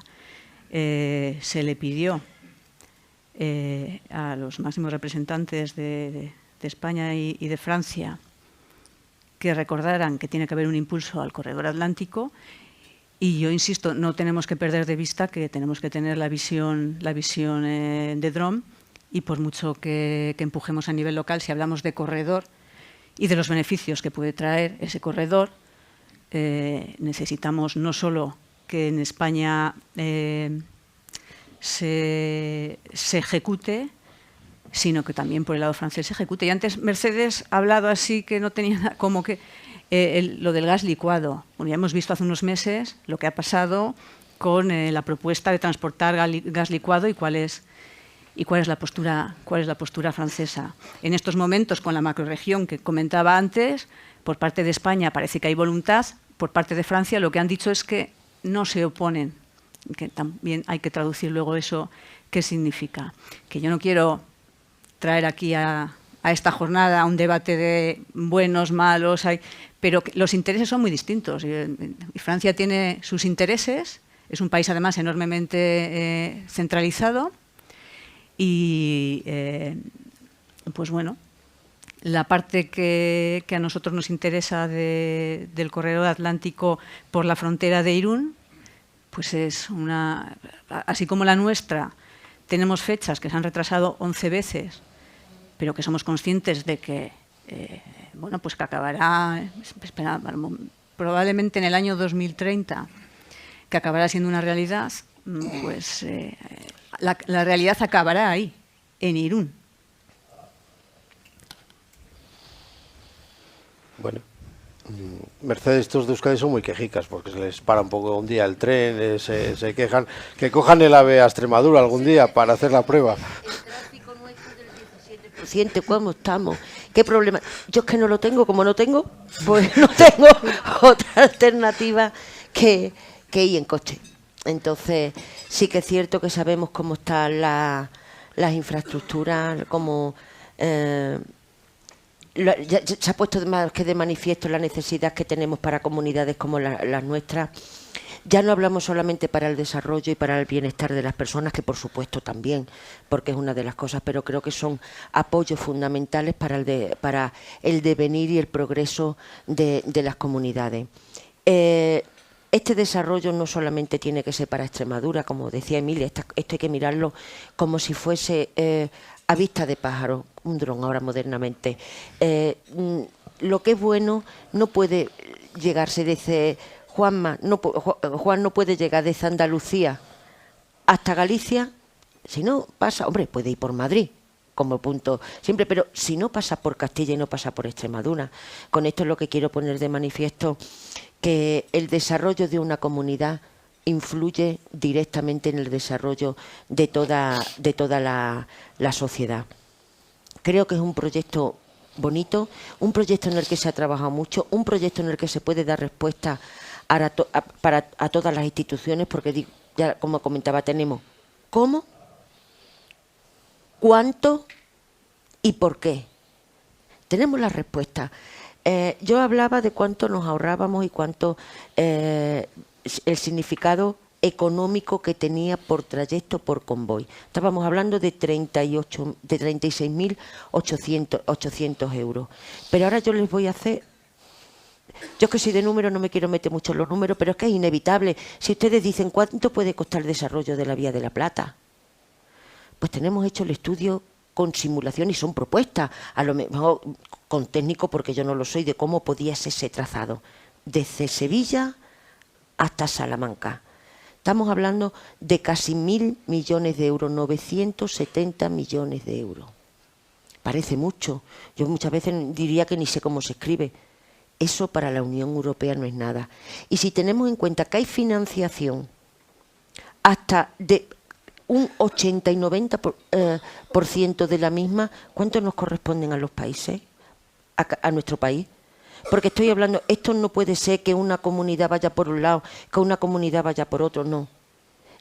S6: se le pidió a los máximos representantes de España y de Francia que recordaran que tiene que haber un impulso al corredor atlántico. Y yo insisto, no tenemos que perder de vista que tenemos que tener la visión de DROM, y por mucho que empujemos a nivel local, si hablamos de corredor y de los beneficios que puede traer ese corredor, necesitamos no solo que en España se ejecute, sino que también por el lado francés se ejecute. Y antes Mercedes ha hablado así, que no tenía nada, como que lo del gas licuado. Bueno, ya hemos visto hace unos meses lo que ha pasado con la propuesta de transportar gas licuado y cuál es la postura francesa. En estos momentos, con la macrorregión que comentaba antes, por parte de España parece que hay voluntad. Por parte de Francia lo que han dicho es que no se oponen, que también hay que traducir luego eso qué significa. Que yo no quiero traer aquí a esta jornada un debate de buenos, malos, pero los intereses son muy distintos. Y Francia tiene sus intereses, es un país además enormemente centralizado y, pues bueno, la parte que a nosotros nos interesa del corredor atlántico por la frontera de Irún, pues es así como la nuestra, tenemos fechas que se han retrasado 11 veces, pero que somos conscientes de que, bueno, pues que acabará, probablemente en el año 2030, que acabará siendo una realidad, pues la realidad acabará ahí, en Irún.
S1: Bueno, Mercedes, estos de Euskadi son muy quejicas porque se les para un poco un día el tren, se quejan, que cojan el AVE a Extremadura algún día para hacer la prueba.
S4: ¿Cómo estamos? ¿Qué problema? Yo es que no lo tengo, como no tengo, pues no tengo otra alternativa que ir en coche. Entonces, sí que es cierto que sabemos cómo están las infraestructuras, cómo ya se ha puesto más que de manifiesto la necesidad que tenemos para comunidades como las nuestras. Ya no hablamos solamente para el desarrollo y para el bienestar de las personas, que por supuesto también, porque es una de las cosas, pero creo que son apoyos fundamentales para el devenir y el progreso de las comunidades. Este desarrollo no solamente tiene que ser para Extremadura, como decía Emilia, esto hay que mirarlo como si fuese a vista de pájaro, un dron ahora modernamente. Lo que es bueno no puede llegarse desde... Juan no puede llegar desde Andalucía hasta Galicia, si no pasa, hombre, puede ir por Madrid como punto siempre, pero si no pasa por Castilla y no pasa por Extremadura. Con esto es lo que quiero poner de manifiesto, que el desarrollo de una comunidad influye directamente en el desarrollo de toda la sociedad. Creo que es un proyecto bonito, un proyecto en el que se ha trabajado mucho, un proyecto en el que se puede dar respuesta a todas las instituciones, porque ya como comentaba, tenemos cómo, cuánto y por qué. Tenemos la respuesta. Yo hablaba de cuánto nos ahorrábamos y cuánto el significado económico que tenía por trayecto, por convoy. Estábamos hablando de 36.800 euros. Pero ahora yo les voy a hacer... Yo que soy de números, no me quiero meter mucho en los números, pero es que es inevitable. Si ustedes dicen, ¿cuánto puede costar el desarrollo de la Vía de la Plata? Pues tenemos hecho el estudio con simulación y son propuestas, a lo mejor con técnico, porque yo no lo soy, de cómo podía ser ese trazado, desde Sevilla hasta Salamanca. Estamos hablando de casi 1.000 millones de euros, 970 millones de euros. Parece mucho. Yo muchas veces diría que ni sé cómo se escribe. Eso para la Unión Europea no es nada. Y si tenemos en cuenta que hay financiación hasta de un 80 y 90% de la misma, ¿cuánto nos corresponden a los países? A nuestro país. Porque estoy hablando, esto no puede ser que una comunidad vaya por un lado, que una comunidad vaya por otro, no.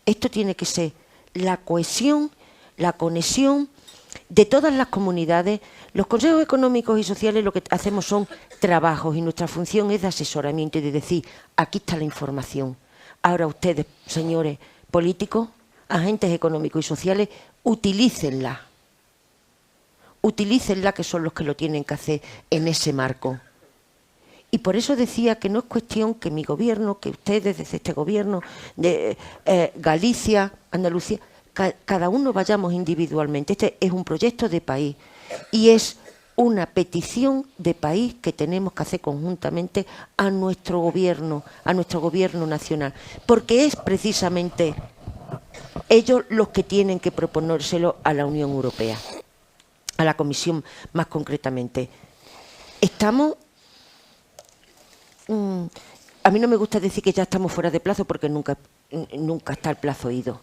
S4: Esto tiene que ser la cohesión, la conexión de todas las comunidades. Los consejos económicos y sociales lo que hacemos son trabajos y nuestra función es de asesoramiento y de decir, aquí está la información. Ahora ustedes, señores políticos, agentes económicos y sociales, utilícenla. Utilícenla, que son los que lo tienen que hacer en ese marco. Y por eso decía que no es cuestión que mi gobierno, que ustedes desde este gobierno, de Galicia, Andalucía, cada uno vayamos individualmente. Este es un proyecto de país y es una petición de país que tenemos que hacer conjuntamente a nuestro gobierno nacional, porque es precisamente ellos los que tienen que proponérselo a la Unión Europea, a la Comisión más concretamente. Estamos... a mí no me gusta decir que ya estamos fuera de plazo porque nunca está el plazo ido.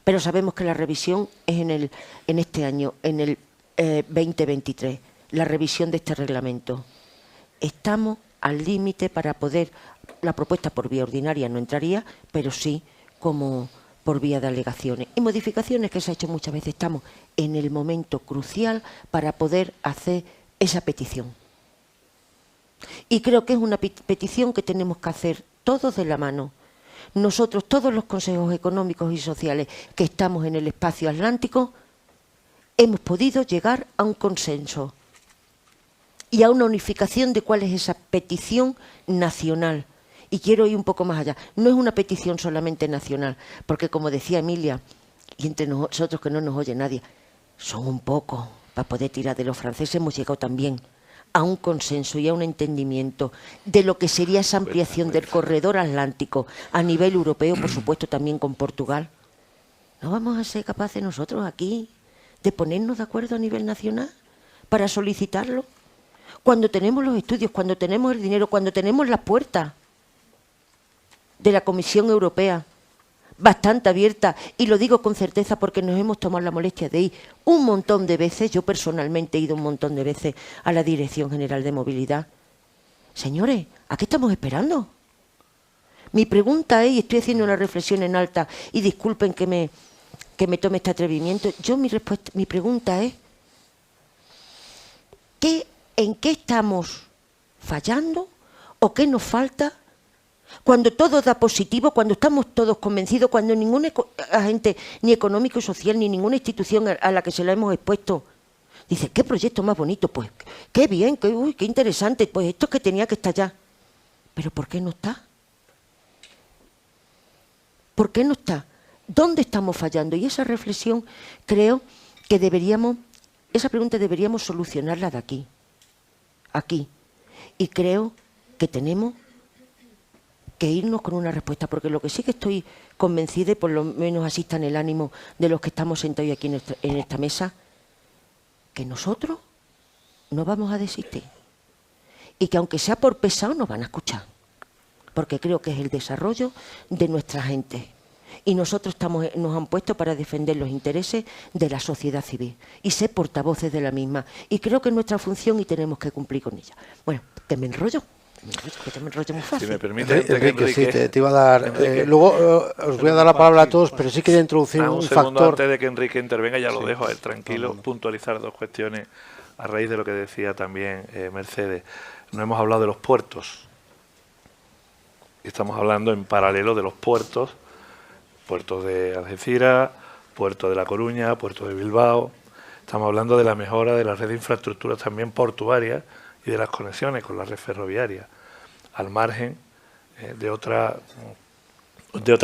S4: Pero sabemos que la revisión es en este año, en el 2023, la revisión de este reglamento. Estamos al límite para poder, la propuesta por vía ordinaria no entraría, pero sí como por vía de alegaciones. Y modificaciones que se ha hecho muchas veces, estamos en el momento crucial para poder hacer esa petición. Y creo que es una petición que tenemos que hacer todos de la mano. Nosotros, todos los consejos económicos y sociales que estamos en el espacio atlántico, hemos podido llegar a un consenso y a una unificación de cuál es esa petición nacional. Y quiero ir un poco más allá. No es una petición solamente nacional, porque como decía Emilia, y entre nosotros que no nos oye nadie, son un poco, para poder tirar de los franceses hemos llegado también a un consenso y a un entendimiento de lo que sería esa ampliación del corredor atlántico a nivel europeo, por supuesto también con Portugal. ¿No vamos a ser capaces nosotros aquí de ponernos de acuerdo a nivel nacional para solicitarlo? Cuando tenemos los estudios, cuando tenemos el dinero, cuando tenemos las puertas de la Comisión Europea bastante abierta, y lo digo con certeza porque nos hemos tomado la molestia de ir un montón de veces, yo personalmente he ido un montón de veces a la Dirección General de Movilidad. Señores, ¿a qué estamos esperando? Mi pregunta es, y estoy haciendo una reflexión en alta, y disculpen que me tome este atrevimiento, mi pregunta es, ¿en qué estamos fallando o qué nos falta? Cuando todo da positivo, cuando estamos todos convencidos, cuando ningún agente ni económico y social ni ninguna institución a la que se la hemos expuesto dice, ¿qué proyecto más bonito? Pues qué bien, qué interesante, pues esto es que tenía que estar ya. Pero ¿por qué no está? ¿Por qué no está? ¿Dónde estamos fallando? Y esa reflexión creo que esa pregunta deberíamos solucionarla de aquí. Aquí. Y creo que tenemos que irnos con una respuesta, porque lo que sí que estoy convencida, y por lo menos así está en el ánimo de los que estamos sentados aquí en esta mesa, que nosotros no vamos a desistir. Y que aunque sea por pesado, nos van a escuchar. Porque creo que es el desarrollo de nuestra gente. y nosotros nos han puesto para defender los intereses de la sociedad civil y ser portavoces de la misma. Y creo que es nuestra función y tenemos que cumplir con ella. Bueno, que me enrollo muy fácil.
S5: Si me permite,
S1: Enrique, sí, te iba a dar. Luego os voy a dar la palabra a todos, pero sí quería introducir un
S5: segundo
S1: factor.
S5: antes de que Enrique intervenga, ya lo dejo a él tranquilo, puntualizar dos cuestiones a raíz de lo que decía también Mercedes. No hemos hablado de los puertos. Estamos hablando en paralelo de los puertos, puertos de Algeciras, puerto de La Coruña, puerto de Bilbao. Estamos hablando de la mejora de la red de infraestructuras también portuarias y de las conexiones con la red ferroviaria, al margen de otra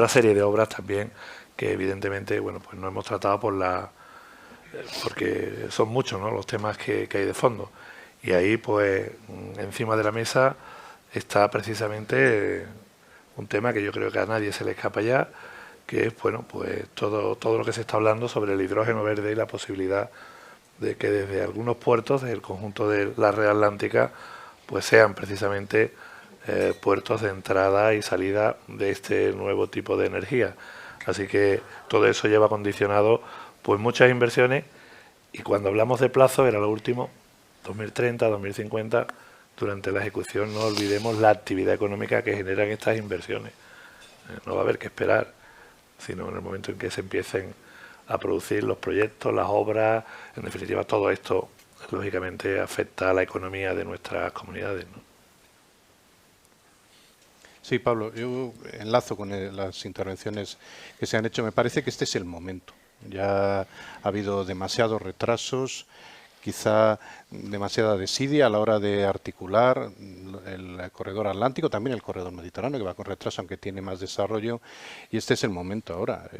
S5: serie de obras también que evidentemente pues no hemos tratado porque son muchos, ¿no?, los temas que hay de fondo. Y ahí pues encima de la mesa está precisamente un tema que yo creo que a nadie se le escapa ya, que es pues todo lo que se está hablando sobre el hidrógeno verde y la posibilidad de que desde algunos puertos del conjunto de la red atlántica pues sean precisamente puertos de entrada y salida de este nuevo tipo de energía. Así que todo eso lleva condicionado pues muchas inversiones, y cuando hablamos de plazo era lo último, 2030, 2050, durante la ejecución no olvidemos la actividad económica que generan estas inversiones. No va a haber que esperar, sino en el momento en que se empiecen a producir los proyectos, las obras, en definitiva todo esto lógicamente afecta a la economía de nuestras comunidades, ¿no?
S2: Sí, Pablo, yo enlazo con las intervenciones que se han hecho. Me parece que este es el momento. Ya ha habido demasiados retrasos, quizá demasiada desidia a la hora de articular el corredor atlántico, también el corredor mediterráneo, que va con retraso, aunque tiene más desarrollo, y este es el momento ahora.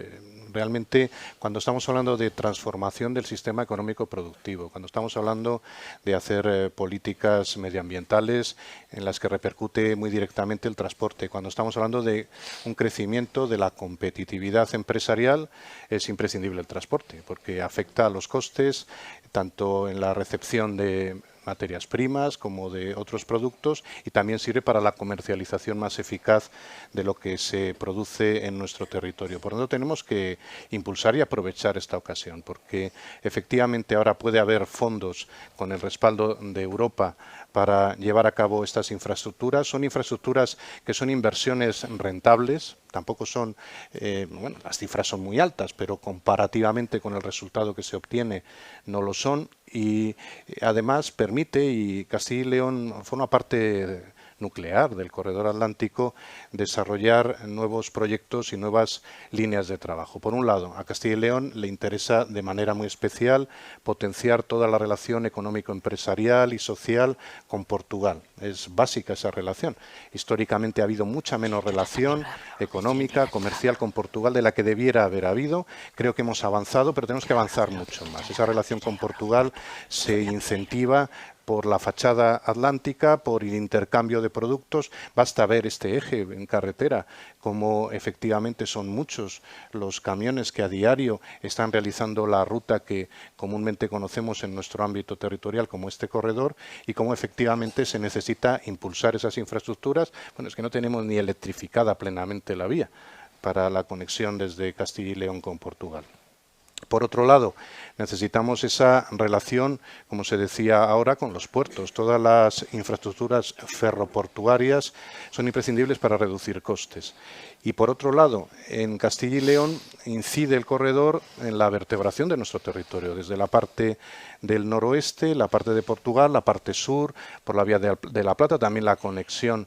S2: Realmente, cuando estamos hablando de transformación del sistema económico productivo, cuando estamos hablando de hacer políticas medioambientales en las que repercute muy directamente el transporte, cuando estamos hablando de un crecimiento de la competitividad empresarial, es imprescindible el transporte, porque afecta a los costes, tanto en la recepción de materias primas como de otros productos, y también sirve para la comercialización más eficaz de lo que se produce en nuestro territorio. Por lo tanto, tenemos que impulsar y aprovechar esta ocasión, porque efectivamente ahora puede haber fondos con el respaldo de Europa para llevar a cabo estas infraestructuras. Son infraestructuras que son inversiones rentables, tampoco son, bueno, las cifras son muy altas, pero comparativamente con el resultado que se obtiene no lo son, y además permite, y Castilla y León forma parte nuclear del corredor atlántico, desarrollar nuevos proyectos y nuevas líneas de trabajo. Por un lado, a Castilla y León le interesa de manera muy especial potenciar toda la relación económico-empresarial y social con Portugal. Es básica esa relación. Históricamente ha habido mucha menos relación económica, comercial con Portugal de la que debiera haber habido. Creo que hemos avanzado, pero tenemos que avanzar mucho más. Esa relación con Portugal se incentiva por la fachada atlántica, por el intercambio de productos. Basta ver este eje en carretera, como efectivamente son muchos los camiones que a diario están realizando la ruta que comúnmente conocemos en nuestro ámbito territorial como este corredor, y cómo efectivamente se necesita impulsar esas infraestructuras. Bueno, es que no tenemos ni electrificada plenamente la vía para la conexión desde Castilla y León con Portugal. Por otro lado, necesitamos esa relación, como se decía ahora, con los puertos. Todas las infraestructuras ferroportuarias son imprescindibles para reducir costes. Y por otro lado, en Castilla y León incide el corredor en la vertebración de nuestro territorio, desde la parte del noroeste, la parte de Portugal, la parte sur, por la vía de la Plata, también la conexión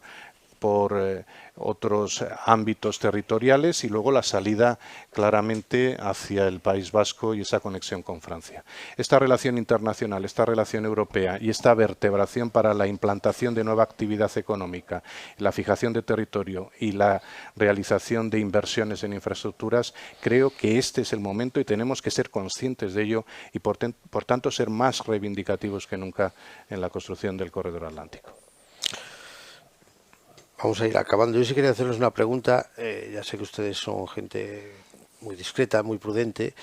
S2: por otros ámbitos territoriales, y luego la salida claramente hacia el País Vasco y esa conexión con Francia. Esta relación internacional, esta relación europea y esta vertebración para la implantación de nueva actividad económica, la fijación de territorio y la realización de inversiones en infraestructuras, creo que este es el momento y tenemos que ser conscientes de ello y por tanto ser más reivindicativos que nunca en la construcción del corredor atlántico.
S1: Vamos a ir acabando. Yo sí quería hacerles una pregunta. Ya sé que ustedes son gente muy discreta, muy prudente,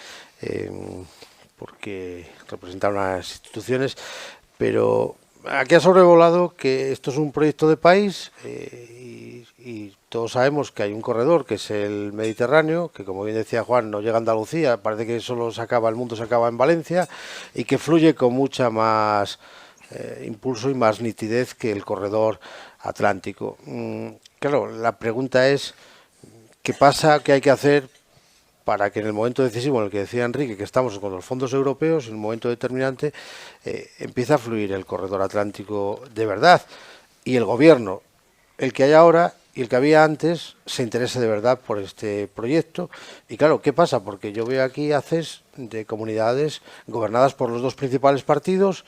S1: porque representan unas instituciones, pero aquí ha sobrevolado que esto es un proyecto de país y todos sabemos que hay un corredor que es el Mediterráneo, que como bien decía Juan, no llega a Andalucía, parece que solo se acaba, el mundo se acaba en Valencia, y que fluye con mucha más impulso y más nitidez que el corredor atlántico. Claro, la pregunta es, ¿qué pasa, qué hay que hacer para que en el momento decisivo en el que decía Enrique, que estamos con los fondos europeos, en un momento determinante, empiece a fluir el corredor atlántico de verdad? Y el gobierno, el que hay ahora y el que había antes, se interese de verdad por este proyecto. Y claro, ¿qué pasa? Porque yo veo aquí haces de comunidades gobernadas por los dos principales partidos,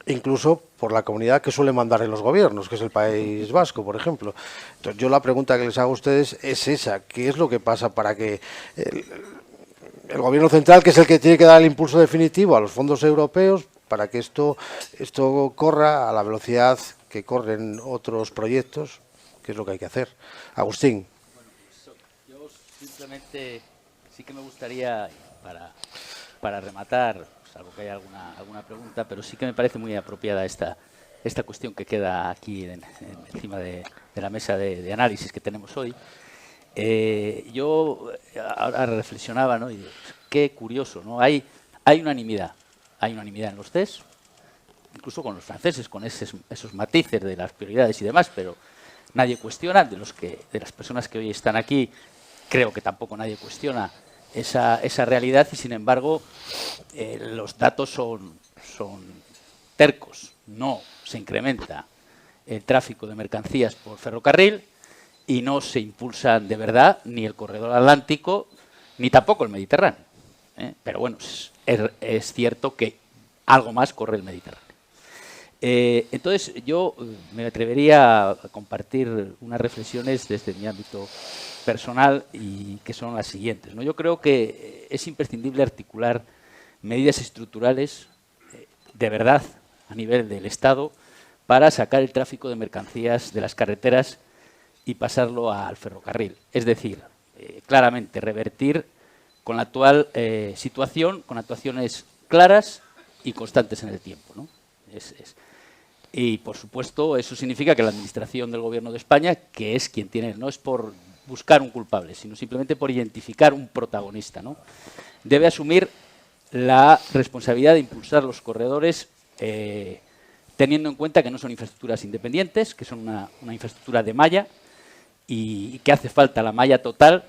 S1: incluso por la comunidad que suele mandar en los gobiernos, que es el País Vasco, por ejemplo. Entonces, yo la pregunta que les hago a ustedes es esa: ¿qué es lo que pasa para que el gobierno central, que es el que tiene que dar el impulso definitivo a los fondos europeos, para que esto corra a la velocidad que corren otros proyectos? ¿Qué es lo que hay que hacer? Agustín.
S3: Bueno, pues, yo simplemente sí que me gustaría, para rematar, salvo que haya alguna pregunta, pero sí que me parece muy apropiada esta cuestión que queda aquí encima de la mesa de análisis que tenemos hoy. Yo ahora reflexionaba, ¿no? Y digo, qué curioso, ¿no? Hay unanimidad en los CES, incluso con los franceses, con esos matices de las prioridades y demás, pero nadie cuestiona, de las personas que hoy están aquí, creo que tampoco nadie cuestiona esa realidad, y sin embargo los datos son tercos. No se incrementa el tráfico de mercancías por ferrocarril y no se impulsan de verdad ni el corredor atlántico ni tampoco el Mediterráneo. Pero bueno, es cierto que algo más corre el Mediterráneo. Entonces yo me atrevería a compartir unas reflexiones desde mi ámbito personal, y que son las siguientes, ¿no? Yo creo que es imprescindible articular medidas estructurales de verdad a nivel del Estado para sacar el tráfico de mercancías de las carreteras y pasarlo al ferrocarril. Es decir, claramente revertir con la actual situación, con actuaciones claras y constantes en el tiempo, ¿no? Y, por supuesto, eso significa que la Administración del Gobierno de España, que es quien tiene, no es por buscar un culpable, sino simplemente por identificar un protagonista, ¿no?, debe asumir la responsabilidad de impulsar los corredores teniendo en cuenta que no son infraestructuras independientes, que son una infraestructura de malla, y que hace falta la malla total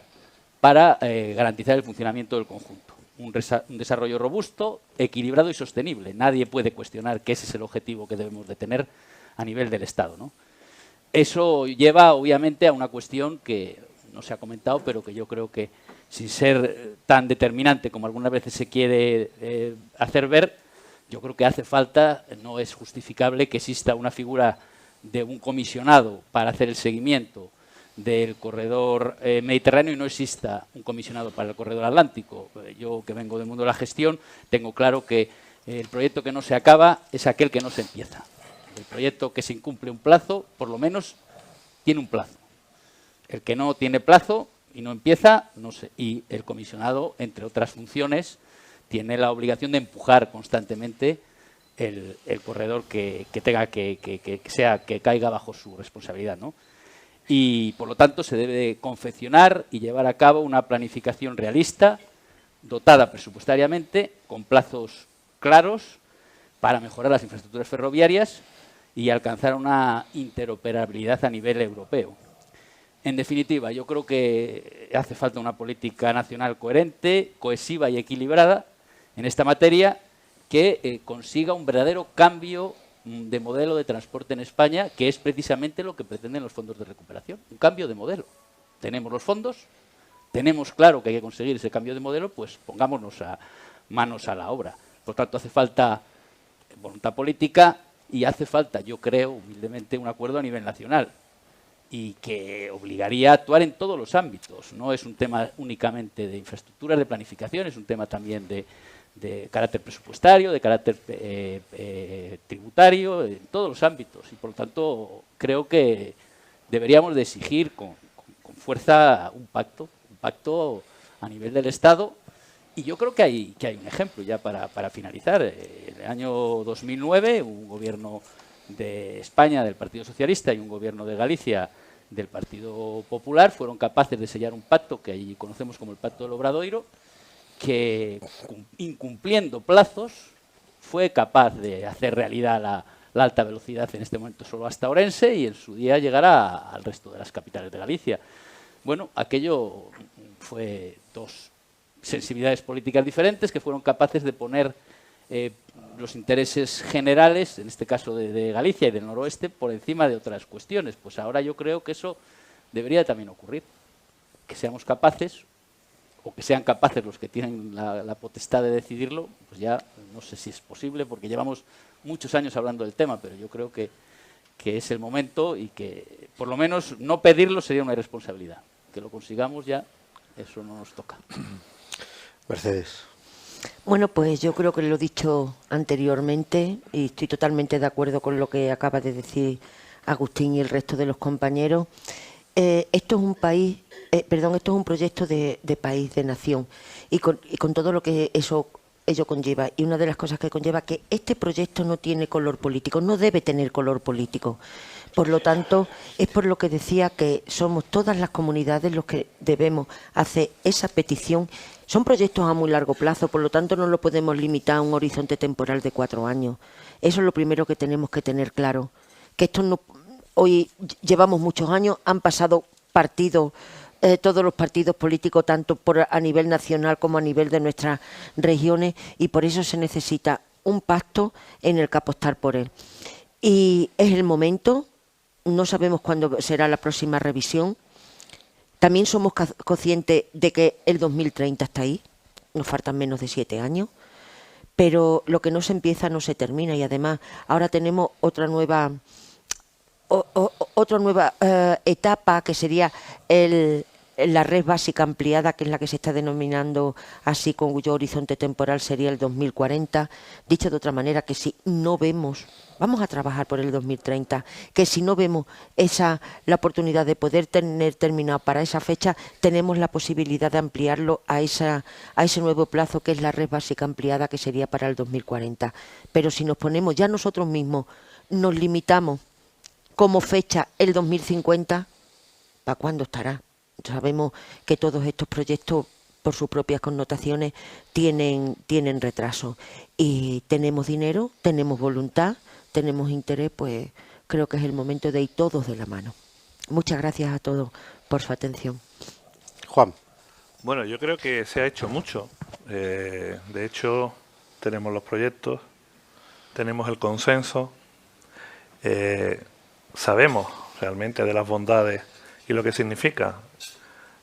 S3: para garantizar el funcionamiento del conjunto. Un desarrollo robusto, equilibrado y sostenible. Nadie puede cuestionar que ese es el objetivo que debemos de tener a nivel del Estado, ¿no? Eso lleva, obviamente, a una cuestión que no se ha comentado, pero que yo creo que, sin ser tan determinante como algunas veces se quiere hacer ver, yo creo que hace falta, no es justificable que exista una figura de un comisionado para hacer el seguimiento del corredor mediterráneo y no exista un comisionado para el corredor atlántico. Yo, que vengo del mundo de la gestión, tengo claro que el proyecto que no se acaba es aquel que no se empieza. El proyecto que se incumple un plazo, por lo menos, tiene un plazo. El que no tiene plazo y no empieza, no sé. Y el comisionado, entre otras funciones, tiene la obligación de empujar constantemente el corredor que tenga que caiga bajo su responsabilidad, ¿no? Y, por lo tanto, se debe confeccionar y llevar a cabo una planificación realista, dotada presupuestariamente, con plazos claros, para mejorar las infraestructuras ferroviarias y alcanzar una interoperabilidad a nivel europeo. En definitiva, yo creo que hace falta una política nacional coherente, cohesiva y equilibrada en esta materia, que consiga un verdadero cambio de modelo de transporte en España, que es precisamente lo que pretenden los fondos de recuperación. Un cambio de modelo. Tenemos los fondos, tenemos claro que hay que conseguir ese cambio de modelo, pues pongámonos manos a la obra. Por tanto, hace falta voluntad política y hace falta, yo creo, humildemente, un acuerdo a nivel nacional, y que obligaría a actuar en todos los ámbitos. No es un tema únicamente de infraestructuras, de planificación, es un tema también de carácter presupuestario, de carácter tributario, en todos los ámbitos. Y, por lo tanto, creo que deberíamos de exigir con fuerza un pacto a nivel del Estado. Y yo creo que hay un ejemplo ya para finalizar. En el año 2009, un gobierno de España, del Partido Socialista, y un gobierno de Galicia, del Partido Popular fueron capaces de sellar un pacto que allí conocemos como el Pacto del Obradoiro, que, incumpliendo plazos, fue capaz de hacer realidad la alta velocidad, en este momento solo hasta Ourense, y en su día llegará al resto de las capitales de Galicia. Bueno, aquello fue dos sensibilidades políticas diferentes que fueron capaces de poner los intereses generales, en este caso de Galicia y del noroeste, por encima de otras cuestiones. Pues ahora yo creo que eso debería también ocurrir, que seamos capaces, o que sean capaces los que tienen la potestad de decidirlo, pues ya no sé si es posible, porque llevamos muchos años hablando del tema, pero yo creo que es el momento y que por lo menos no pedirlo sería una irresponsabilidad. Que lo consigamos ya, eso no nos toca.
S1: Mercedes.
S4: Bueno, pues yo creo que lo he dicho anteriormente y estoy totalmente de acuerdo con lo que acaba de decir Agustín y el resto de los compañeros. Esto es un país, esto es un proyecto de país, de nación, y con todo lo que ello conlleva. Y una de las cosas que conlleva que este proyecto no tiene color político, no debe tener color político. Por lo tanto, es por lo que decía que somos todas las comunidades los que debemos hacer esa petición. Son proyectos a muy largo plazo, por lo tanto no lo podemos limitar a un horizonte temporal de 4 años. Eso es lo primero que tenemos que tener claro. Que esto no, hoy llevamos muchos años, han pasado partidos, todos los partidos políticos, tanto a nivel nacional como a nivel de nuestras regiones, y por eso se necesita un pacto en el que apostar por él. Y es el momento. No sabemos cuándo será la próxima revisión. También somos conscientes de que el 2030 está ahí, nos faltan menos de 7 años, pero lo que no se empieza no se termina, y además ahora tenemos otra nueva etapa, que sería la red básica ampliada, que es la que se está denominando así, con cuyo horizonte temporal sería el 2040. Dicho de otra manera, que si no vemos, vamos a trabajar por el 2030, que si no vemos la oportunidad de poder tener terminado para esa fecha, tenemos la posibilidad de ampliarlo a ese nuevo plazo, que es la red básica ampliada, que sería para el 2040. Pero si nos ponemos ya nosotros mismos, nos limitamos como fecha el 2050, ¿para cuándo estará? Sabemos que todos estos proyectos, por sus propias connotaciones, tienen retraso. Y tenemos dinero, tenemos voluntad, tenemos interés, pues creo que es el momento de ir todos de la mano. Muchas gracias a todos por su atención.
S1: Juan.
S5: Bueno, yo creo que se ha hecho mucho. De hecho, tenemos los proyectos, tenemos el consenso, sabemos realmente de las bondades y lo que significa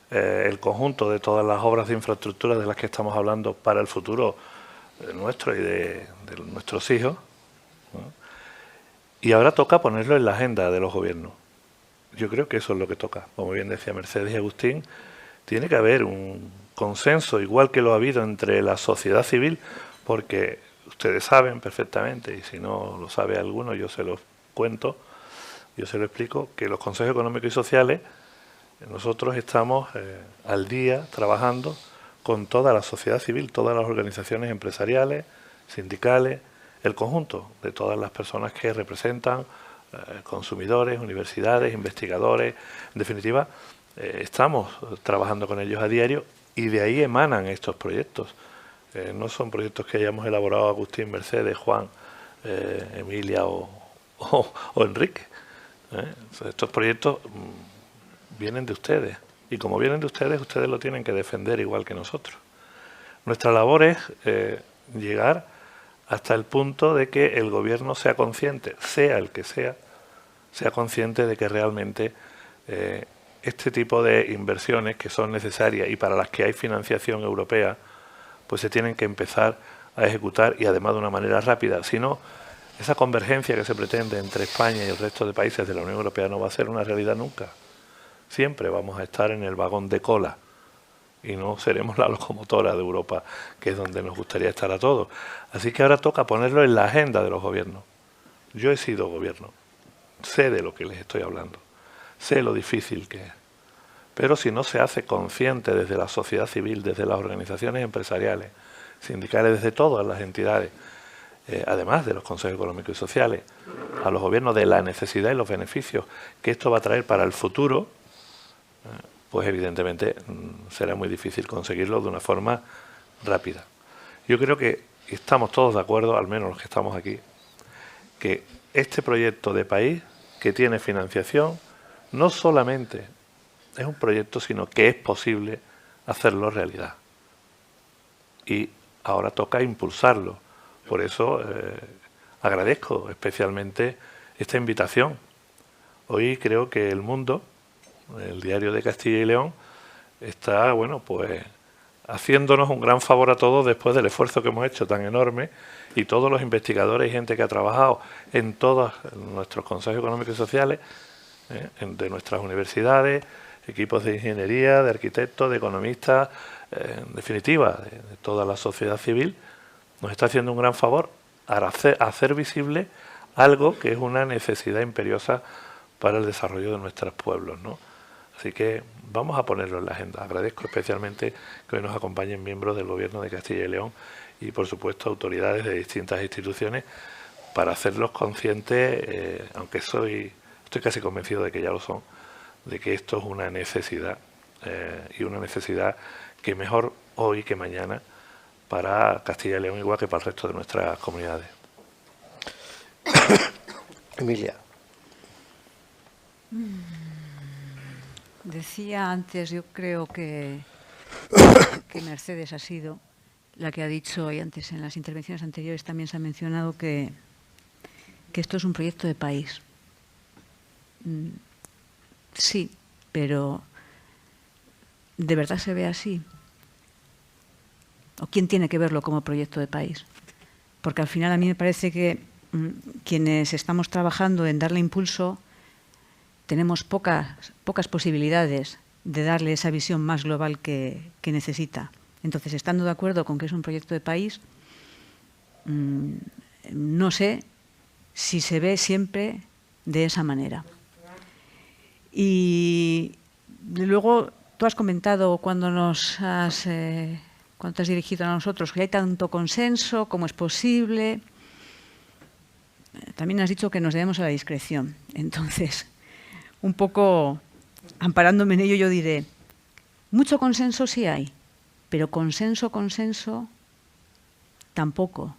S5: el conjunto de todas las obras de infraestructura de las que estamos hablando para el futuro nuestro y de nuestros hijos, ¿no? Y ahora toca ponerlo en la agenda de los gobiernos. Yo creo que eso es lo que toca. Como bien decía Mercedes y Agustín, tiene que haber un consenso, igual que lo ha habido entre la sociedad civil, porque ustedes saben perfectamente, y si no lo sabe alguno, yo se lo cuento, yo se lo explico, que los consejos económicos y sociales, nosotros estamos al día trabajando con toda la sociedad civil, todas las organizaciones empresariales, sindicales, el conjunto de todas las personas que representan consumidores, universidades, investigadores. En definitiva, estamos trabajando con ellos a diario y de ahí emanan estos proyectos. No son proyectos que hayamos elaborado Agustín, Mercedes, Juan, Emilia o Enrique. Estos proyectos vienen de ustedes, y como vienen de ustedes, ustedes lo tienen que defender igual que nosotros. Nuestra labor es llegar hasta el punto de que el gobierno sea consciente, sea el que sea consciente de que realmente este tipo de inversiones que son necesarias y para las que hay financiación europea, pues se tienen que empezar a ejecutar, y además de una manera rápida. Si no, esa convergencia que se pretende entre España y el resto de países de la Unión Europea no va a ser una realidad nunca. Siempre vamos a estar en el vagón de cola y no seremos la locomotora de Europa, que es donde nos gustaría estar a todos. Así que ahora toca ponerlo en la agenda de los gobiernos. Yo he sido gobierno, sé de lo que les estoy hablando, sé lo difícil que es. Pero si no se hace consciente desde la sociedad civil, desde las organizaciones empresariales, sindicales, desde todas las entidades, además de los consejos económicos y sociales, a los gobiernos de la necesidad y los beneficios que esto va a traer para el futuro, pues evidentemente será muy difícil conseguirlo de una forma rápida. Yo creo que estamos todos de acuerdo, al menos los que estamos aquí, que este proyecto de país que tiene financiación no solamente es un proyecto, sino que es posible hacerlo realidad. Y ahora toca impulsarlo. Por eso agradezco especialmente esta invitación. Hoy creo que El Mundo, el diario de Castilla y León, está, bueno, pues haciéndonos un gran favor a todos después del esfuerzo que hemos hecho tan enorme, y todos los investigadores y gente que ha trabajado en todos nuestros consejos económicos y sociales, de nuestras universidades, equipos de ingeniería, de arquitectos, de economistas, en definitiva, de toda la sociedad civil, nos está haciendo un gran favor a hacer visible algo que es una necesidad imperiosa para el desarrollo de nuestros pueblos, ¿no? Así que vamos a ponerlo en la agenda. Agradezco especialmente que hoy nos acompañen miembros del Gobierno de Castilla y León y, por supuesto, autoridades de distintas instituciones, para hacerlos conscientes, aunque estoy casi convencido de que ya lo son, de que esto es una necesidad, y una necesidad que mejor hoy que mañana para Castilla y León, igual que para el resto de nuestras comunidades.
S1: Emilia.
S6: Decía antes, yo creo que Mercedes ha sido la que ha dicho, y antes en las intervenciones anteriores también se ha mencionado, que esto es un proyecto de país. Sí, pero ¿de verdad se ve así? ¿O quién tiene que verlo como proyecto de país? Porque al final a mí me parece que quienes estamos trabajando en darle impulso tenemos pocas posibilidades de darle esa visión más global que necesita. Entonces, estando de acuerdo con que es un proyecto de país, no sé si se ve siempre de esa manera. Y luego tú has comentado cuando te has dirigido a nosotros que hay tanto consenso, cómo es posible. También has dicho que nos debemos a la discreción. Entonces, un poco amparándome en ello, yo diré, mucho consenso sí hay, pero consenso tampoco.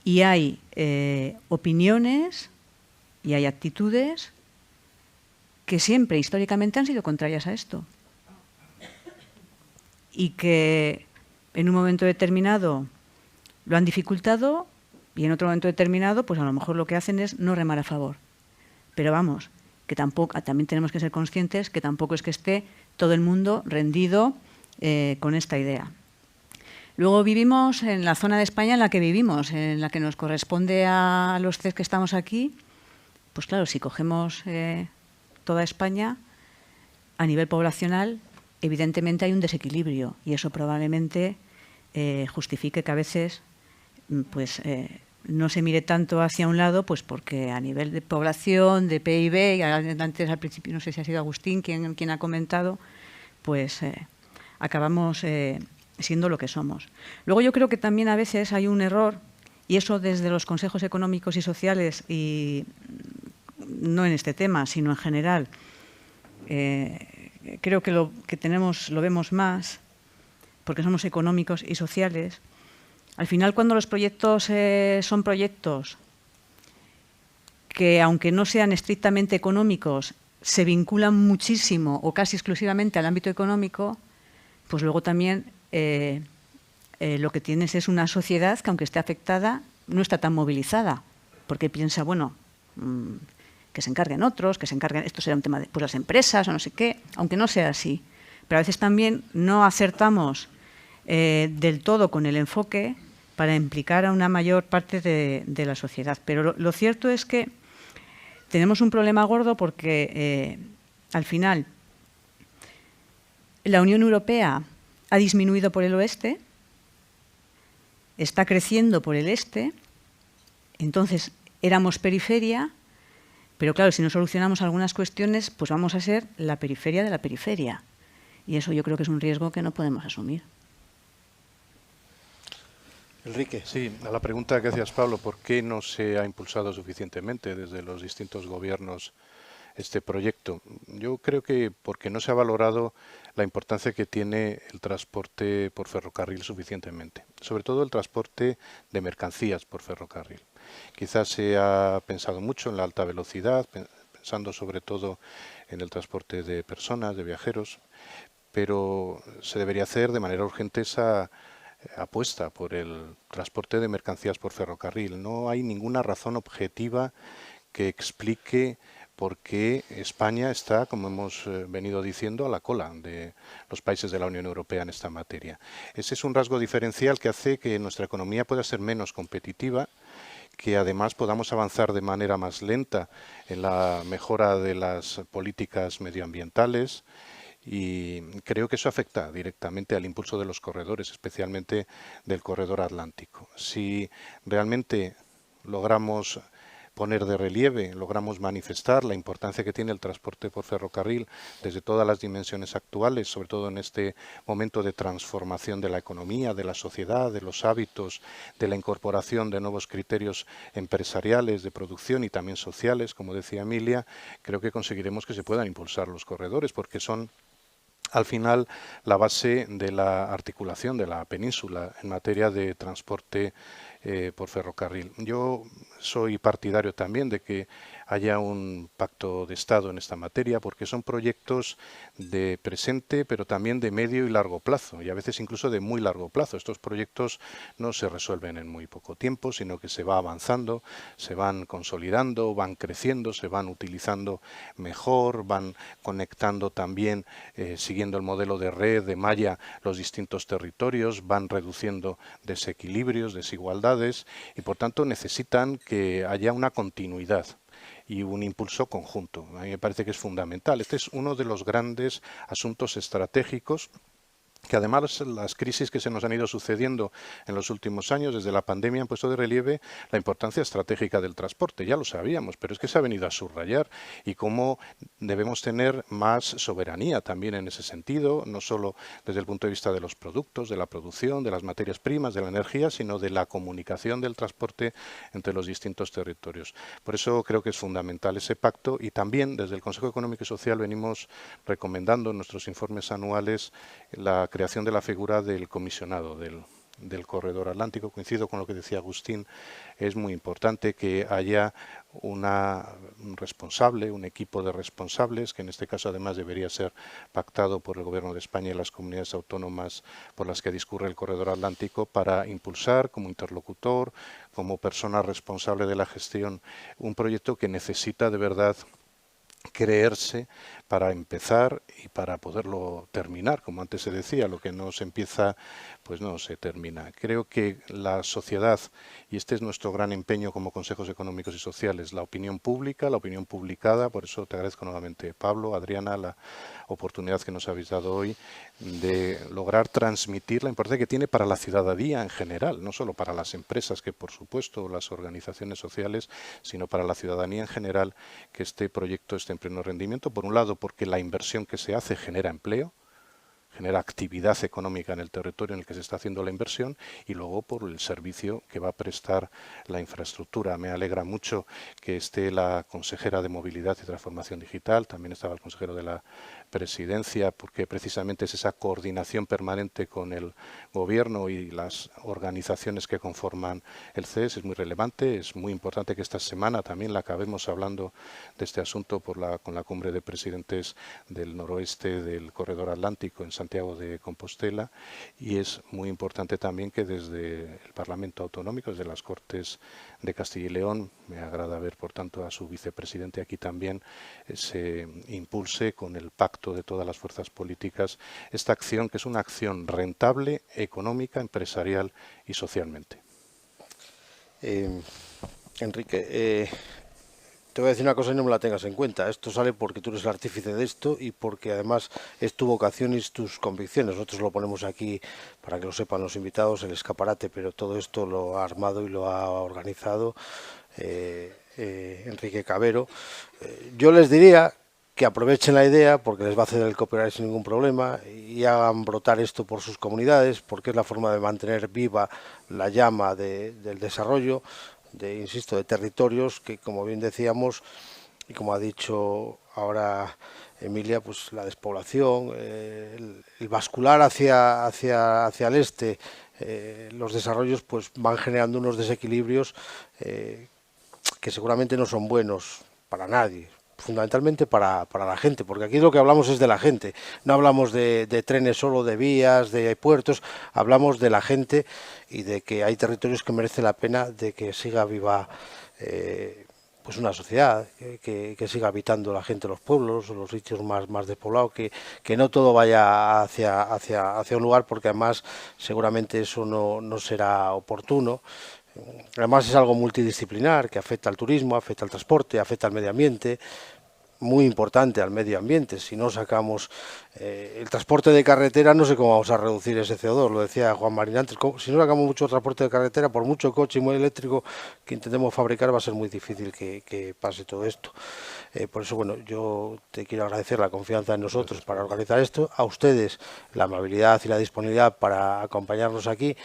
S6: Y hay opiniones y hay actitudes que siempre históricamente han sido contrarias a esto. Y que en un momento determinado lo han dificultado y en otro momento determinado, pues a lo mejor lo que hacen es no remar a favor. Pero vamos, que tampoco, también tenemos que ser conscientes que tampoco es que esté todo el mundo rendido con esta idea. Luego vivimos en la zona de España en la que vivimos, en la que nos corresponde a los tres que estamos aquí. Pues claro, si cogemos toda España, a nivel poblacional, evidentemente hay un desequilibrio y eso probablemente justifique que a veces pues, no se mire tanto hacia un lado, pues porque a nivel de población, de PIB, y antes al principio no sé si ha sido Agustín quien ha comentado, pues acabamos siendo lo que somos. Luego yo creo que también a veces hay un error, y eso desde los consejos económicos y sociales, y no en este tema, sino en general, creo que lo vemos más, porque somos económicos y sociales. Al final, cuando los proyectos son proyectos que, aunque no sean estrictamente económicos, se vinculan muchísimo o casi exclusivamente al ámbito económico, pues luego también lo que tienes es una sociedad que, aunque esté afectada, no está tan movilizada, porque piensa, bueno, que se encarguen otros, que se encarguen, esto será un tema de pues, las empresas o no sé qué, aunque no sea así. Pero a veces también no acertamos del todo con el enfoque para implicar a una mayor parte de la sociedad. Pero lo cierto es que tenemos un problema gordo porque al final la Unión Europea ha disminuido por el oeste, está creciendo por el este, entonces éramos periferia, pero claro, si no solucionamos algunas cuestiones, pues vamos a ser la periferia de la periferia. Y eso yo creo que es un riesgo que no podemos asumir.
S1: Enrique.
S2: Sí, a la pregunta que hacías, Pablo, ¿por qué no se ha impulsado suficientemente desde los distintos gobiernos este proyecto? Yo creo que porque no se ha valorado la importancia que tiene el transporte por ferrocarril suficientemente, sobre todo el transporte de mercancías por ferrocarril. Quizás se ha pensado mucho en la alta velocidad, pensando sobre todo en el transporte de personas, de viajeros, pero se debería hacer de manera urgente esa apuesta por el transporte de mercancías por ferrocarril. No hay ninguna razón objetiva que explique por qué España está, como hemos venido diciendo, a la cola de los países de la Unión Europea en esta materia. Ese es un rasgo diferencial que hace que nuestra economía pueda ser menos competitiva, que además podamos avanzar de manera más lenta en la mejora de las políticas medioambientales, y creo que eso afecta directamente al impulso de los corredores, especialmente del corredor atlántico. Si realmente logramos poner de relieve, logramos manifestar la importancia que tiene el transporte por ferrocarril desde todas las dimensiones actuales, sobre todo en este momento de transformación de la economía, de la sociedad, de los hábitos, de la incorporación de nuevos criterios empresariales, de producción y también sociales, como decía Emilia, creo que conseguiremos que se puedan impulsar los corredores, porque son al final la base de la articulación de la península en materia de transporte por ferrocarril. Yo soy partidario también de que haya un pacto de Estado en esta materia, porque son proyectos de presente, pero también de medio y largo plazo, y a veces incluso de muy largo plazo. Estos proyectos no se resuelven en muy poco tiempo, sino que se va avanzando, se van consolidando, van creciendo, se van utilizando mejor, van conectando también, siguiendo el modelo de red, de malla, los distintos territorios, van reduciendo desequilibrios, desigualdades, y por tanto necesitan que haya una continuidad y un impulso conjunto. A mí me parece que es fundamental. Este es uno de los grandes asuntos estratégicos que además las crisis que se nos han ido sucediendo en los últimos años desde la pandemia han puesto de relieve la importancia estratégica del transporte. Ya lo sabíamos, pero es que se ha venido a subrayar, y cómo debemos tener más soberanía también en ese sentido, no solo desde el punto de vista de los productos, de la producción, de las materias primas, de la energía, sino de la comunicación del transporte entre los distintos territorios. Por eso creo que es fundamental ese pacto, y también desde el Consejo Económico y Social venimos recomendando en nuestros informes anuales la creación de la figura del comisionado del corredor atlántico. Coincido con lo que decía Agustín, es muy importante que haya un responsable, un equipo de responsables, que en este caso además debería ser pactado por el Gobierno de España y las comunidades autónomas por las que discurre el corredor atlántico, para impulsar como interlocutor, como persona responsable de la gestión, un proyecto que necesita de verdad creerse para empezar y para poderlo terminar. Como antes se decía, lo que no se empieza, pues no se termina. Creo que la sociedad, y este es nuestro gran empeño como consejos económicos y sociales, la opinión pública, la opinión publicada, por eso te agradezco nuevamente, Pablo, Adriana, la oportunidad que nos habéis dado hoy de lograr transmitir la importancia que tiene para la ciudadanía en general, no solo para las empresas, que por supuesto las organizaciones sociales, sino para la ciudadanía en general, que este proyecto esté en pleno rendimiento. Por un lado, porque la inversión que se hace genera empleo, genera actividad económica en el territorio en el que se está haciendo la inversión, y luego por el servicio que va a prestar la infraestructura. Me alegra mucho que esté la consejera de Movilidad y Transformación Digital, también estaba el consejero de la Presidencia, porque precisamente es esa coordinación permanente con el Gobierno y las organizaciones que conforman el CES, es muy relevante. Es muy importante que esta semana también la acabemos hablando de este asunto con la cumbre de presidentes del noroeste del corredor atlántico en Santiago de Compostela, y es muy importante también que desde el Parlamento Autonómico, desde las Cortes de Castilla y León, me agrada ver por tanto a su vicepresidente aquí también, se impulse con el pacto de todas las fuerzas políticas esta acción, que es una acción rentable, económica, empresarial y socialmente.
S1: Enrique, te voy a decir una cosa y no me la tengas en cuenta. Esto sale porque tú eres el artífice de esto y porque además es tu vocación y tus convicciones. Nosotros lo ponemos aquí para que lo sepan los invitados, el escaparate, pero todo esto lo ha armado y lo ha organizado Enrique Cabero. Yo les diría que aprovechen la idea, porque les va a ceder el copyright sin ningún problema, y hagan brotar esto por sus comunidades, porque es la forma de mantener viva la llama del desarrollo, insisto, de territorios que, como bien decíamos, y como ha dicho ahora Emilia, pues la despoblación, el bascular hacia el este, los desarrollos pues van generando unos desequilibrios que seguramente no son buenos para nadie, fundamentalmente para la gente, porque aquí lo que hablamos es de la gente, no hablamos de trenes solo, de vías, de puertos, hablamos de la gente y de que hay territorios que merece la pena de que siga viva pues una sociedad, que siga habitando la gente en los pueblos, los sitios más despoblados, que no todo vaya hacia un lugar, porque además seguramente eso no será oportuno. Además es algo multidisciplinar que afecta al turismo, afecta al transporte, afecta al medio ambiente, muy importante al medio ambiente. Si no sacamos el transporte de carretera, no sé cómo vamos a reducir ese CO2, lo decía Juan Marín antes. Si no sacamos mucho transporte de carretera, por mucho coche y muy eléctrico que intentemos fabricar, va a ser muy difícil que pase todo esto. Por eso, bueno, yo te quiero agradecer la confianza en nosotros para organizar esto, a ustedes la amabilidad y la disponibilidad para acompañarnos aquí.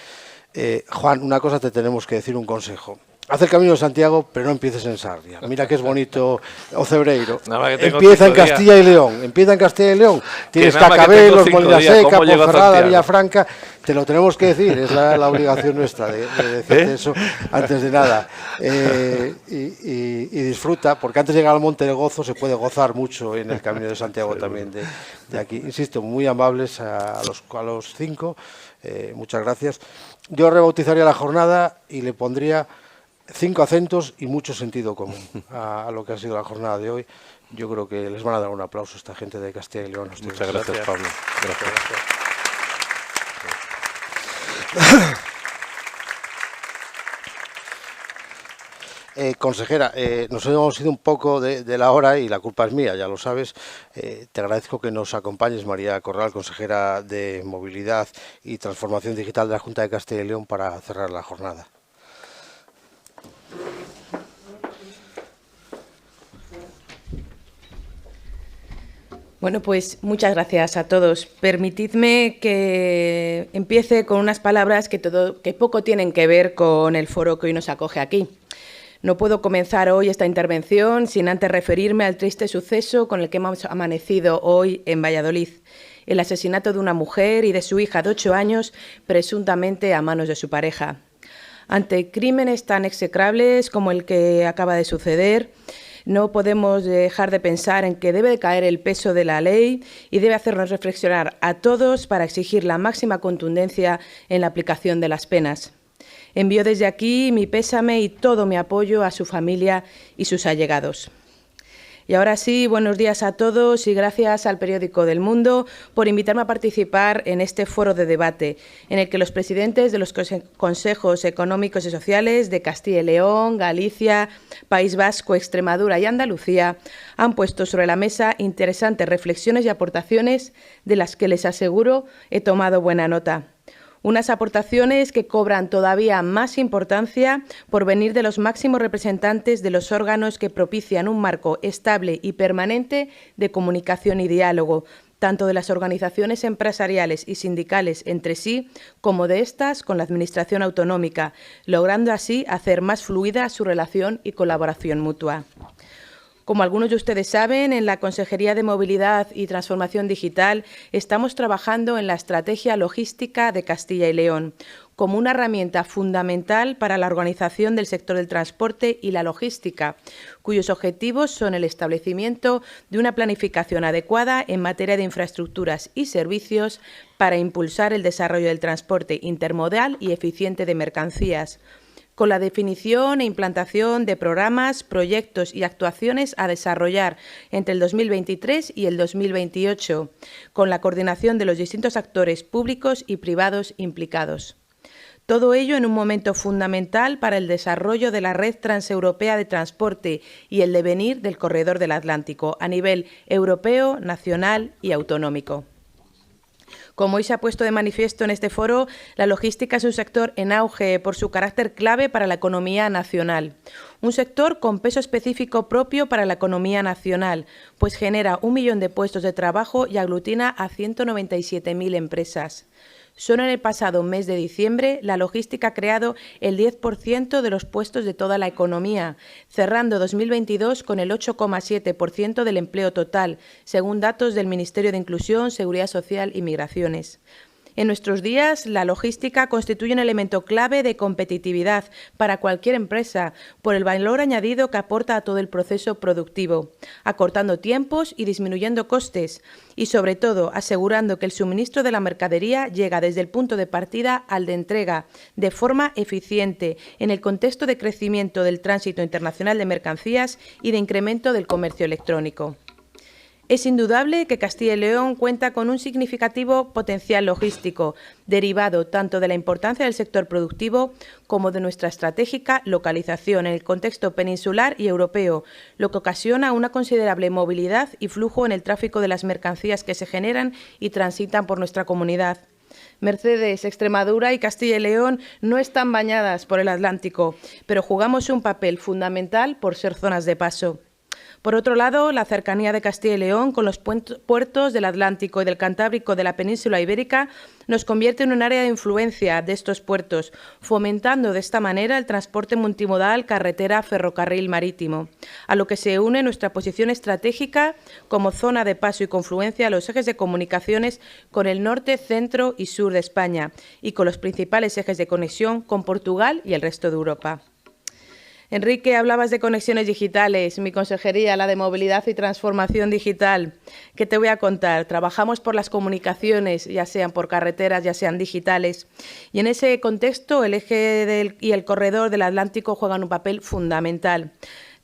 S1: Juan, una cosa te tenemos que decir, un consejo. Haz el Camino de Santiago, pero no empieces en Sarria. Mira que es bonito Ocebreiro. Empieza en Castilla y León. Empieza en Castilla y León. Tienes Cacabelos, Molina Seca, Ponferrada, Villafranca. Te lo tenemos que decir. Es la obligación nuestra de decirte eso antes de nada. Y disfruta, porque antes de llegar al Monte de Gozo se puede gozar mucho en el Camino de Santiago también de aquí. Insisto, muy amables a los 5. Muchas gracias. Yo rebautizaría la jornada y le pondría 5 acentos y mucho sentido común a lo que ha sido la jornada de hoy. Yo creo que les van a dar un aplauso a esta gente de Castilla y León.
S2: Muchas gracias, Pablo. Gracias.
S1: Consejera, nos hemos ido un poco de la hora y la culpa es mía, ya lo sabes. Te agradezco que nos acompañes, María Corral, consejera de Movilidad y Transformación Digital de la Junta de Castilla y León, para cerrar la jornada.
S7: Bueno, pues muchas gracias a todos. Permitidme que empiece con unas palabras que poco tienen que ver con el foro que hoy nos acoge aquí. No puedo comenzar hoy esta intervención sin antes referirme al triste suceso con el que hemos amanecido hoy en Valladolid: el asesinato de una mujer y de su hija de 8 años, presuntamente a manos de su pareja. Ante crímenes tan execrables como el que acaba de suceder, no podemos dejar de pensar en que debe de caer el peso de la ley y debe hacernos reflexionar a todos para exigir la máxima contundencia en la aplicación de las penas. Envío desde aquí mi pésame y todo mi apoyo a su familia y sus allegados. Y ahora sí, buenos días a todos y gracias al Periódico del Mundo por invitarme a participar en este foro de debate, en el que los presidentes de los consejos económicos y sociales de Castilla y León, Galicia, País Vasco, Extremadura y Andalucía han puesto sobre la mesa interesantes reflexiones y aportaciones de las que les aseguro he tomado buena nota. Unas aportaciones que cobran todavía más importancia por venir de los máximos representantes de los órganos que propician un marco estable y permanente de comunicación y diálogo, tanto de las organizaciones empresariales y sindicales entre sí, como de estas con la Administración autonómica, logrando así hacer más fluida su relación y colaboración mutua. Como algunos de ustedes saben, en la Consejería de Movilidad y Transformación Digital estamos trabajando en la estrategia logística de Castilla y León, como una herramienta fundamental para la organización del sector del transporte y la logística, cuyos objetivos son el establecimiento de una planificación adecuada en materia de infraestructuras y servicios para impulsar el desarrollo del transporte intermodal y eficiente de mercancías, con la definición e implantación de programas, proyectos y actuaciones a desarrollar entre el 2023 y el 2028, con la coordinación de los distintos actores públicos y privados implicados. Todo ello en un momento fundamental para el desarrollo de la red transeuropea de transporte y el devenir del corredor del Atlántico a nivel europeo, nacional y autonómico. Como hoy se ha puesto de manifiesto en este foro, la logística es un sector en auge por su carácter clave para la economía nacional. Un sector con peso específico propio para la economía nacional, pues genera 1 millón de puestos de trabajo y aglutina a 197.000 empresas. Solo en el pasado mes de diciembre, la logística ha creado el 10% de los puestos de toda la economía, cerrando 2022 con el 8,7% del empleo total, según datos del Ministerio de Inclusión, Seguridad Social y Migraciones. En nuestros días, la logística constituye un elemento clave de competitividad para cualquier empresa por el valor añadido que aporta a todo el proceso productivo, acortando tiempos y disminuyendo costes y, sobre todo, asegurando que el suministro de la mercadería llega desde el punto de partida al de entrega de forma eficiente en el contexto de crecimiento del tránsito internacional de mercancías y de incremento del comercio electrónico. Es indudable que Castilla y León cuenta con un significativo potencial logístico, derivado tanto de la importancia del sector productivo como de nuestra estratégica localización en el contexto peninsular y europeo, lo que ocasiona una considerable movilidad y flujo en el tráfico de las mercancías que se generan y transitan por nuestra comunidad. Mercedes, Extremadura y Castilla y León no están bañadas por el Atlántico, pero jugamos un papel fundamental por ser zonas de paso. Por otro lado, la cercanía de Castilla y León con los puertos del Atlántico y del Cantábrico de la península ibérica nos convierte en un área de influencia de estos puertos, fomentando de esta manera el transporte multimodal carretera, ferrocarril, marítimo, a lo que se une nuestra posición estratégica como zona de paso y confluencia a los ejes de comunicaciones con el norte, centro y sur de España y con los principales ejes de conexión con Portugal y el resto de Europa. Enrique, hablabas de conexiones digitales, mi consejería, la de movilidad y transformación digital. ¿Qué te voy a contar? Trabajamos por las comunicaciones, ya sean por carreteras, ya sean digitales. Y en ese contexto, el eje y el corredor del Atlántico juegan un papel fundamental.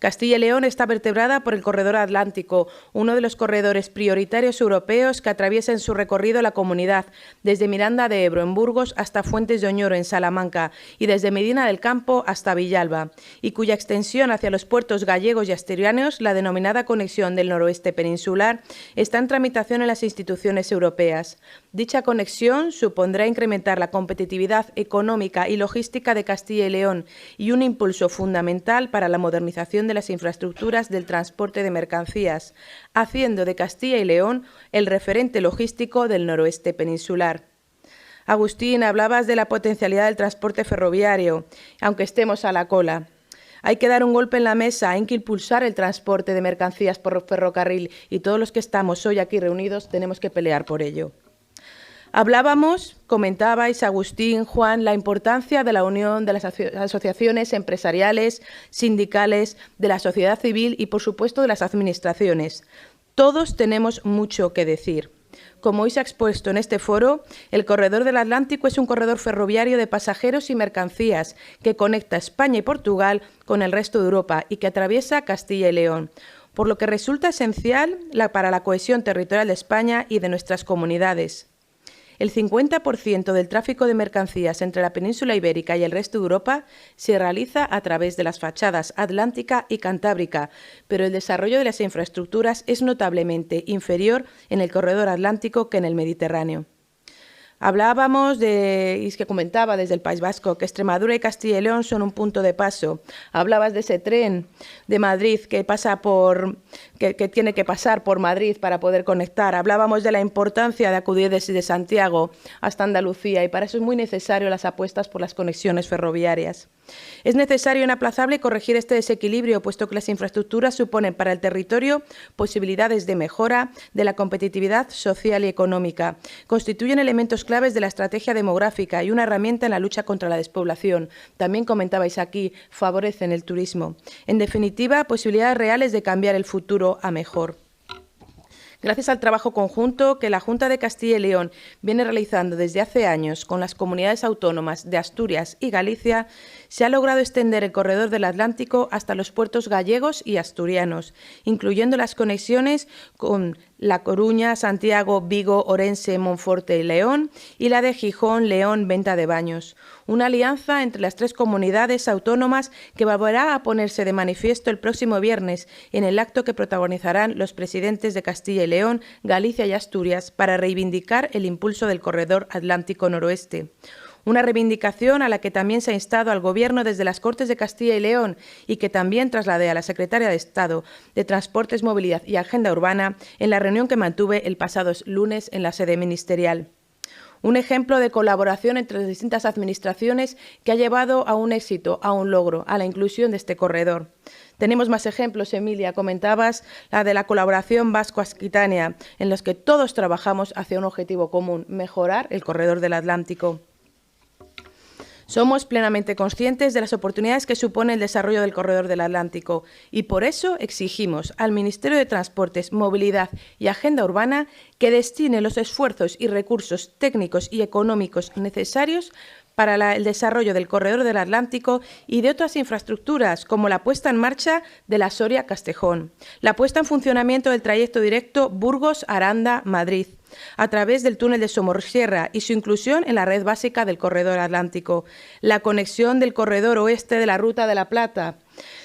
S7: Castilla y León está vertebrada por el Corredor Atlántico, uno de los corredores prioritarios europeos que atraviesa en su recorrido la comunidad, desde Miranda de Ebro, en Burgos, hasta Fuentes de Oñoro, en Salamanca, y desde Medina del Campo hasta Villalba, y cuya extensión hacia los puertos gallegos y asturianos, la denominada conexión del noroeste peninsular, está en tramitación en las instituciones europeas. Dicha conexión supondrá incrementar la competitividad económica y logística de Castilla y León y un impulso fundamental para la modernización de las infraestructuras del transporte de mercancías, haciendo de Castilla y León el referente logístico del noroeste peninsular. Agustín, hablabas de la potencialidad del transporte ferroviario, aunque estemos a la cola. Hay que dar un golpe en la mesa, hay que impulsar el transporte de mercancías por ferrocarril y todos los que estamos hoy aquí reunidos tenemos que pelear por ello. Hablábamos, comentabais, Agustín, Juan, la importancia de la unión de las asociaciones empresariales, sindicales, de la sociedad civil y, por supuesto, de las administraciones. Todos tenemos mucho que decir. Como hoy se ha expuesto en este foro, el Corredor del Atlántico es un corredor ferroviario de pasajeros y mercancías que conecta España y Portugal con el resto de Europa y que atraviesa Castilla y León, por lo que resulta esencial para la cohesión territorial de España y de nuestras comunidades. El 50% del tráfico de mercancías entre la península ibérica y el resto de Europa se realiza a través de las fachadas atlántica y cantábrica, pero el desarrollo de las infraestructuras es notablemente inferior en el corredor atlántico que en el Mediterráneo. Hablábamos y es que comentaba desde el País Vasco que Extremadura y Castilla y León son un punto de paso. Hablabas de ese tren de Madrid que tiene que pasar por Madrid para poder conectar. Hablábamos de la importancia de acudir desde Santiago hasta Andalucía y para eso es muy necesario las apuestas por las conexiones ferroviarias. Es necesario e inaplazable corregir este desequilibrio, puesto que las infraestructuras suponen para el territorio posibilidades de mejora de la competitividad social y económica. Constituyen elementos claves de la estrategia demográfica y una herramienta en la lucha contra la despoblación. También comentabais aquí, favorecen el turismo. En definitiva, posibilidades reales de cambiar el futuro a mejor. Gracias al trabajo conjunto que la Junta de Castilla y León viene realizando desde hace años con las comunidades autónomas de Asturias y Galicia, se ha logrado extender el corredor del Atlántico hasta los puertos gallegos y asturianos, incluyendo las conexiones con La Coruña, Santiago, Vigo, Orense, Monforte y León, y la de Gijón, León, Venta de Baños. Una alianza entre las 3 comunidades autónomas que volverá a ponerse de manifiesto el próximo viernes en el acto que protagonizarán los presidentes de Castilla y León, Galicia y Asturias para reivindicar el impulso del corredor Atlántico Noroeste. Una reivindicación a la que también se ha instado al Gobierno desde las Cortes de Castilla y León y que también trasladé a la Secretaria de Estado de Transportes, Movilidad y Agenda Urbana en la reunión que mantuve el pasado lunes en la sede ministerial. Un ejemplo de colaboración entre las distintas administraciones que ha llevado a un éxito, a un logro, a la inclusión de este corredor. Tenemos más ejemplos, Emilia, comentabas la de la colaboración vasco-aquitania, en los que todos trabajamos hacia un objetivo común, mejorar el corredor del Atlántico. Somos plenamente conscientes de las oportunidades que supone el desarrollo del corredor del Atlántico y por eso exigimos al Ministerio de Transportes, Movilidad y Agenda Urbana que destine los esfuerzos y recursos técnicos y económicos necesarios para el desarrollo del corredor del Atlántico y de otras infraestructuras, como la puesta en marcha de la Soria-Castejón, la puesta en funcionamiento del trayecto directo Burgos-Aranda-Madrid, a través del túnel de Somosierra y su inclusión en la red básica del corredor atlántico, la conexión del corredor oeste de la Ruta de la Plata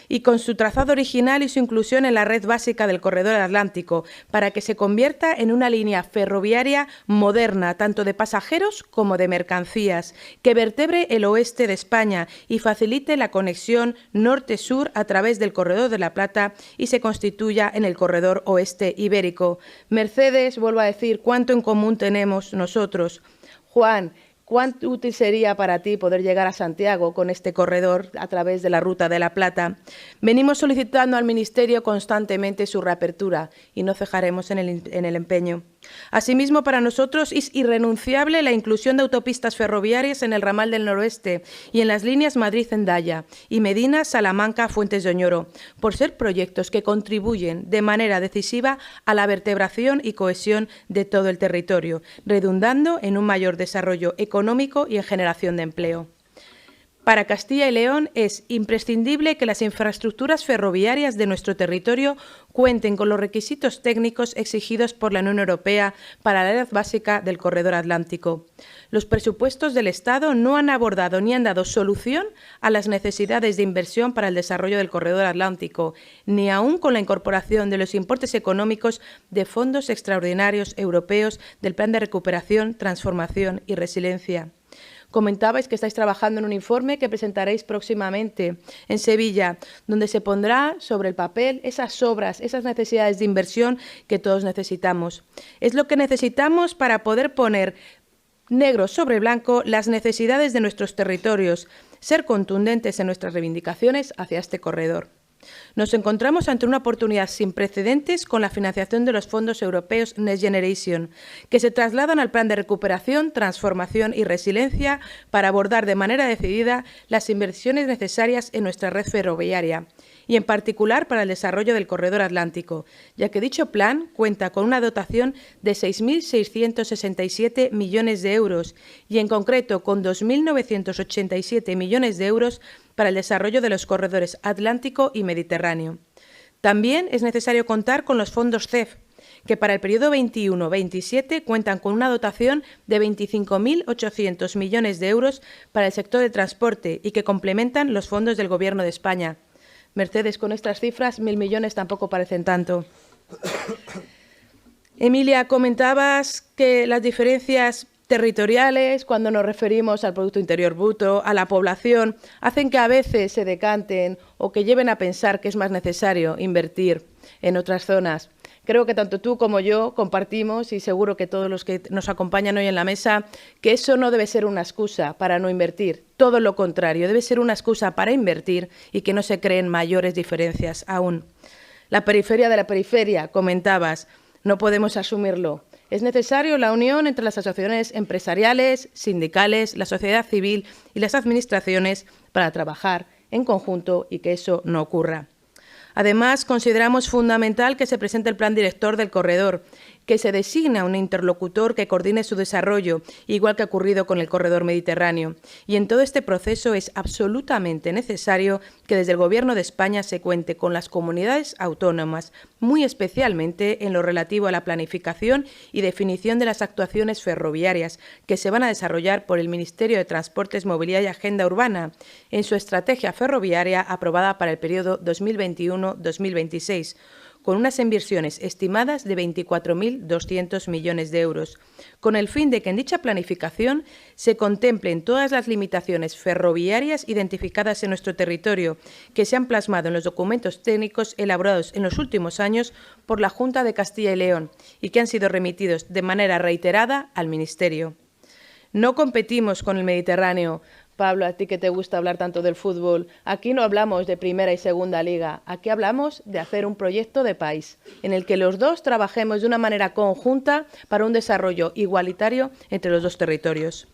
S7: y con su trazado original y su inclusión en la red básica del corredor atlántico, para que se convierta en una línea ferroviaria moderna, tanto de pasajeros como de mercancías, que vertebre el oeste de España y facilite la conexión norte-sur a través del corredor de la Plata y se constituya en el corredor oeste ibérico. Mercedes, vuelvo a decir, ¿cuánto en común tenemos nosotros? Juan, ¿cuánto útil sería para ti poder llegar a Santiago con este corredor a través de la Ruta de la Plata? Venimos solicitando al Ministerio constantemente su reapertura y no cejaremos en el empeño. Asimismo, para nosotros es irrenunciable la inclusión de autopistas ferroviarias en el ramal del noroeste y en las líneas Madrid-Hendaya y Medina-Salamanca-Fuentes de Oñoro, por ser proyectos que contribuyen de manera decisiva a la vertebración y cohesión de todo el territorio, redundando en un mayor desarrollo económico y en generación de empleo. Para Castilla y León es imprescindible que las infraestructuras ferroviarias de nuestro territorio cuenten con los requisitos técnicos exigidos por la Unión Europea para la red básica del corredor atlántico. Los presupuestos del Estado no han abordado ni han dado solución a las necesidades de inversión para el desarrollo del corredor atlántico, ni aún con la incorporación de los importes económicos de fondos extraordinarios europeos del Plan de Recuperación, Transformación y Resiliencia. Comentabais que estáis trabajando en un informe que presentaréis próximamente en Sevilla, donde se pondrá sobre el papel esas obras, esas necesidades de inversión que todos necesitamos. Es lo que necesitamos para poder poner negro sobre blanco las necesidades de nuestros territorios, ser contundentes en nuestras reivindicaciones hacia este corredor. Nos encontramos ante una oportunidad sin precedentes con la financiación de los fondos europeos Next Generation, que se trasladan al Plan de Recuperación, Transformación y Resiliencia para abordar de manera decidida las inversiones necesarias en nuestra red ferroviaria y en particular para el desarrollo del corredor atlántico, ya que dicho plan cuenta con una dotación de 6.667 millones de euros y en concreto con 2.987 millones de euros para el desarrollo de los corredores Atlántico y Mediterráneo. También es necesario contar con los fondos CEF, que para el periodo 21-27 cuentan con una dotación de 25.800 millones de euros para el sector del transporte y que complementan los fondos del Gobierno de España. Mercedes, con estas cifras, 1.000 millones tampoco parecen tanto. Emilia, comentabas que las diferencias territoriales, cuando nos referimos al Producto Interior Bruto, a la población, hacen que a veces se decanten o que lleven a pensar que es más necesario invertir en otras zonas. Creo que tanto tú como yo compartimos, y seguro que todos los que nos acompañan hoy en la mesa, que eso no debe ser una excusa para no invertir. Todo lo contrario, debe ser una excusa para invertir y que no se creen mayores diferencias aún. La periferia de la periferia, comentabas, no podemos asumirlo. Es necesario la unión entre las asociaciones empresariales, sindicales, la sociedad civil y las administraciones para trabajar en conjunto y que eso no ocurra. Además, consideramos fundamental que se presente el plan director del corredor, que se designe un interlocutor que coordine su desarrollo, igual que ha ocurrido con el corredor mediterráneo. Y en todo este proceso es absolutamente necesario que desde el Gobierno de España se cuente con las comunidades autónomas, muy especialmente en lo relativo a la planificación y definición de las actuaciones ferroviarias que se van a desarrollar por el Ministerio de Transportes, Movilidad y Agenda Urbana en su estrategia ferroviaria aprobada para el periodo 2021-2026, con unas inversiones estimadas de 24.200 millones de euros, con el fin de que en dicha planificación se contemplen todas las limitaciones ferroviarias identificadas en nuestro territorio, que se han plasmado en los documentos técnicos elaborados en los últimos años por la Junta de Castilla y León y que han sido remitidos de manera reiterada al Ministerio. No competimos con el Mediterráneo. Pablo, a ti que te gusta hablar tanto del fútbol, aquí no hablamos de primera y segunda liga, aquí hablamos de hacer un proyecto de país en el que los dos trabajemos de una manera conjunta para un desarrollo igualitario entre los dos territorios.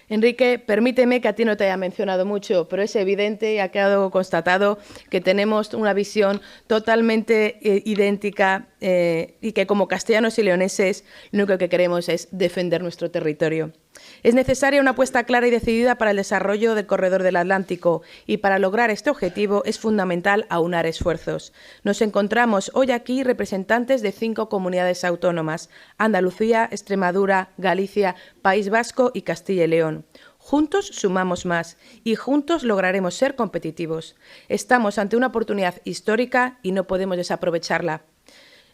S7: Enrique, permíteme que a ti no te haya mencionado mucho, pero es evidente y ha quedado constatado que tenemos una visión totalmente idéntica y que como castellanos y leoneses lo único que queremos es defender nuestro territorio. Es necesaria una apuesta clara y decidida para el desarrollo del corredor del Atlántico y para lograr este objetivo es fundamental aunar esfuerzos. Nos encontramos hoy aquí representantes de 5 comunidades autónomas: Andalucía, Extremadura, Galicia, País Vasco y Castilla y León. Juntos sumamos más y juntos lograremos ser competitivos. Estamos ante una oportunidad histórica y no podemos desaprovecharla.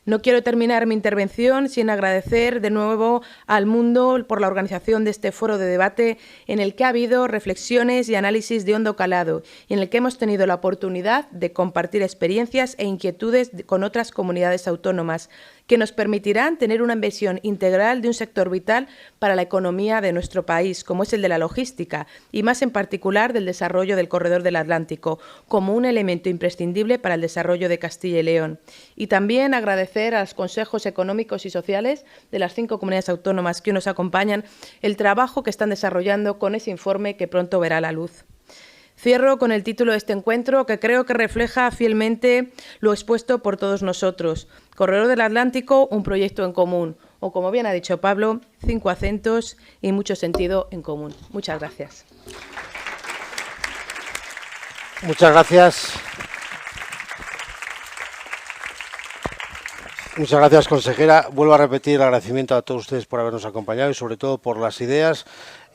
S7: No quiero terminar mi intervención sin agradecer de nuevo al mundo por la organización de este foro de debate en el que ha habido reflexiones y análisis de hondo calado y en el que hemos tenido la oportunidad de compartir experiencias e inquietudes con otras comunidades autónomas que nos permitirán tener una visión integral de un sector vital para la economía de nuestro país, como es el de la logística, y más en particular del desarrollo del corredor del Atlántico, como un elemento imprescindible para el desarrollo de Castilla y León. Y también agradecer a los consejos económicos y sociales de las 5 comunidades autónomas que nos acompañan el trabajo que están desarrollando con ese informe que pronto verá la luz. Cierro con el título de este encuentro, que creo que refleja fielmente lo expuesto por todos nosotros. Corredor del Atlántico, un proyecto en común, o como bien ha dicho Pablo, 5 acentos y mucho sentido en común. Muchas gracias.
S1: Muchas gracias. Muchas gracias, consejera. Vuelvo a repetir el agradecimiento a todos ustedes por habernos acompañado y sobre todo por las ideas,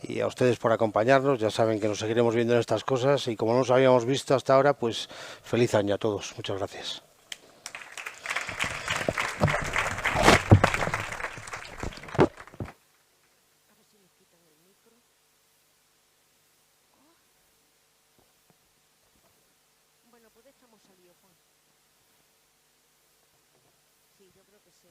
S1: y a ustedes por acompañarnos. Ya saben que nos seguiremos viendo en estas cosas y como no nos habíamos visto hasta ahora, pues feliz año a todos. Muchas gracias.
S4: Bueno, pues estamos salidos, Juan. Sí, yo creo que sí.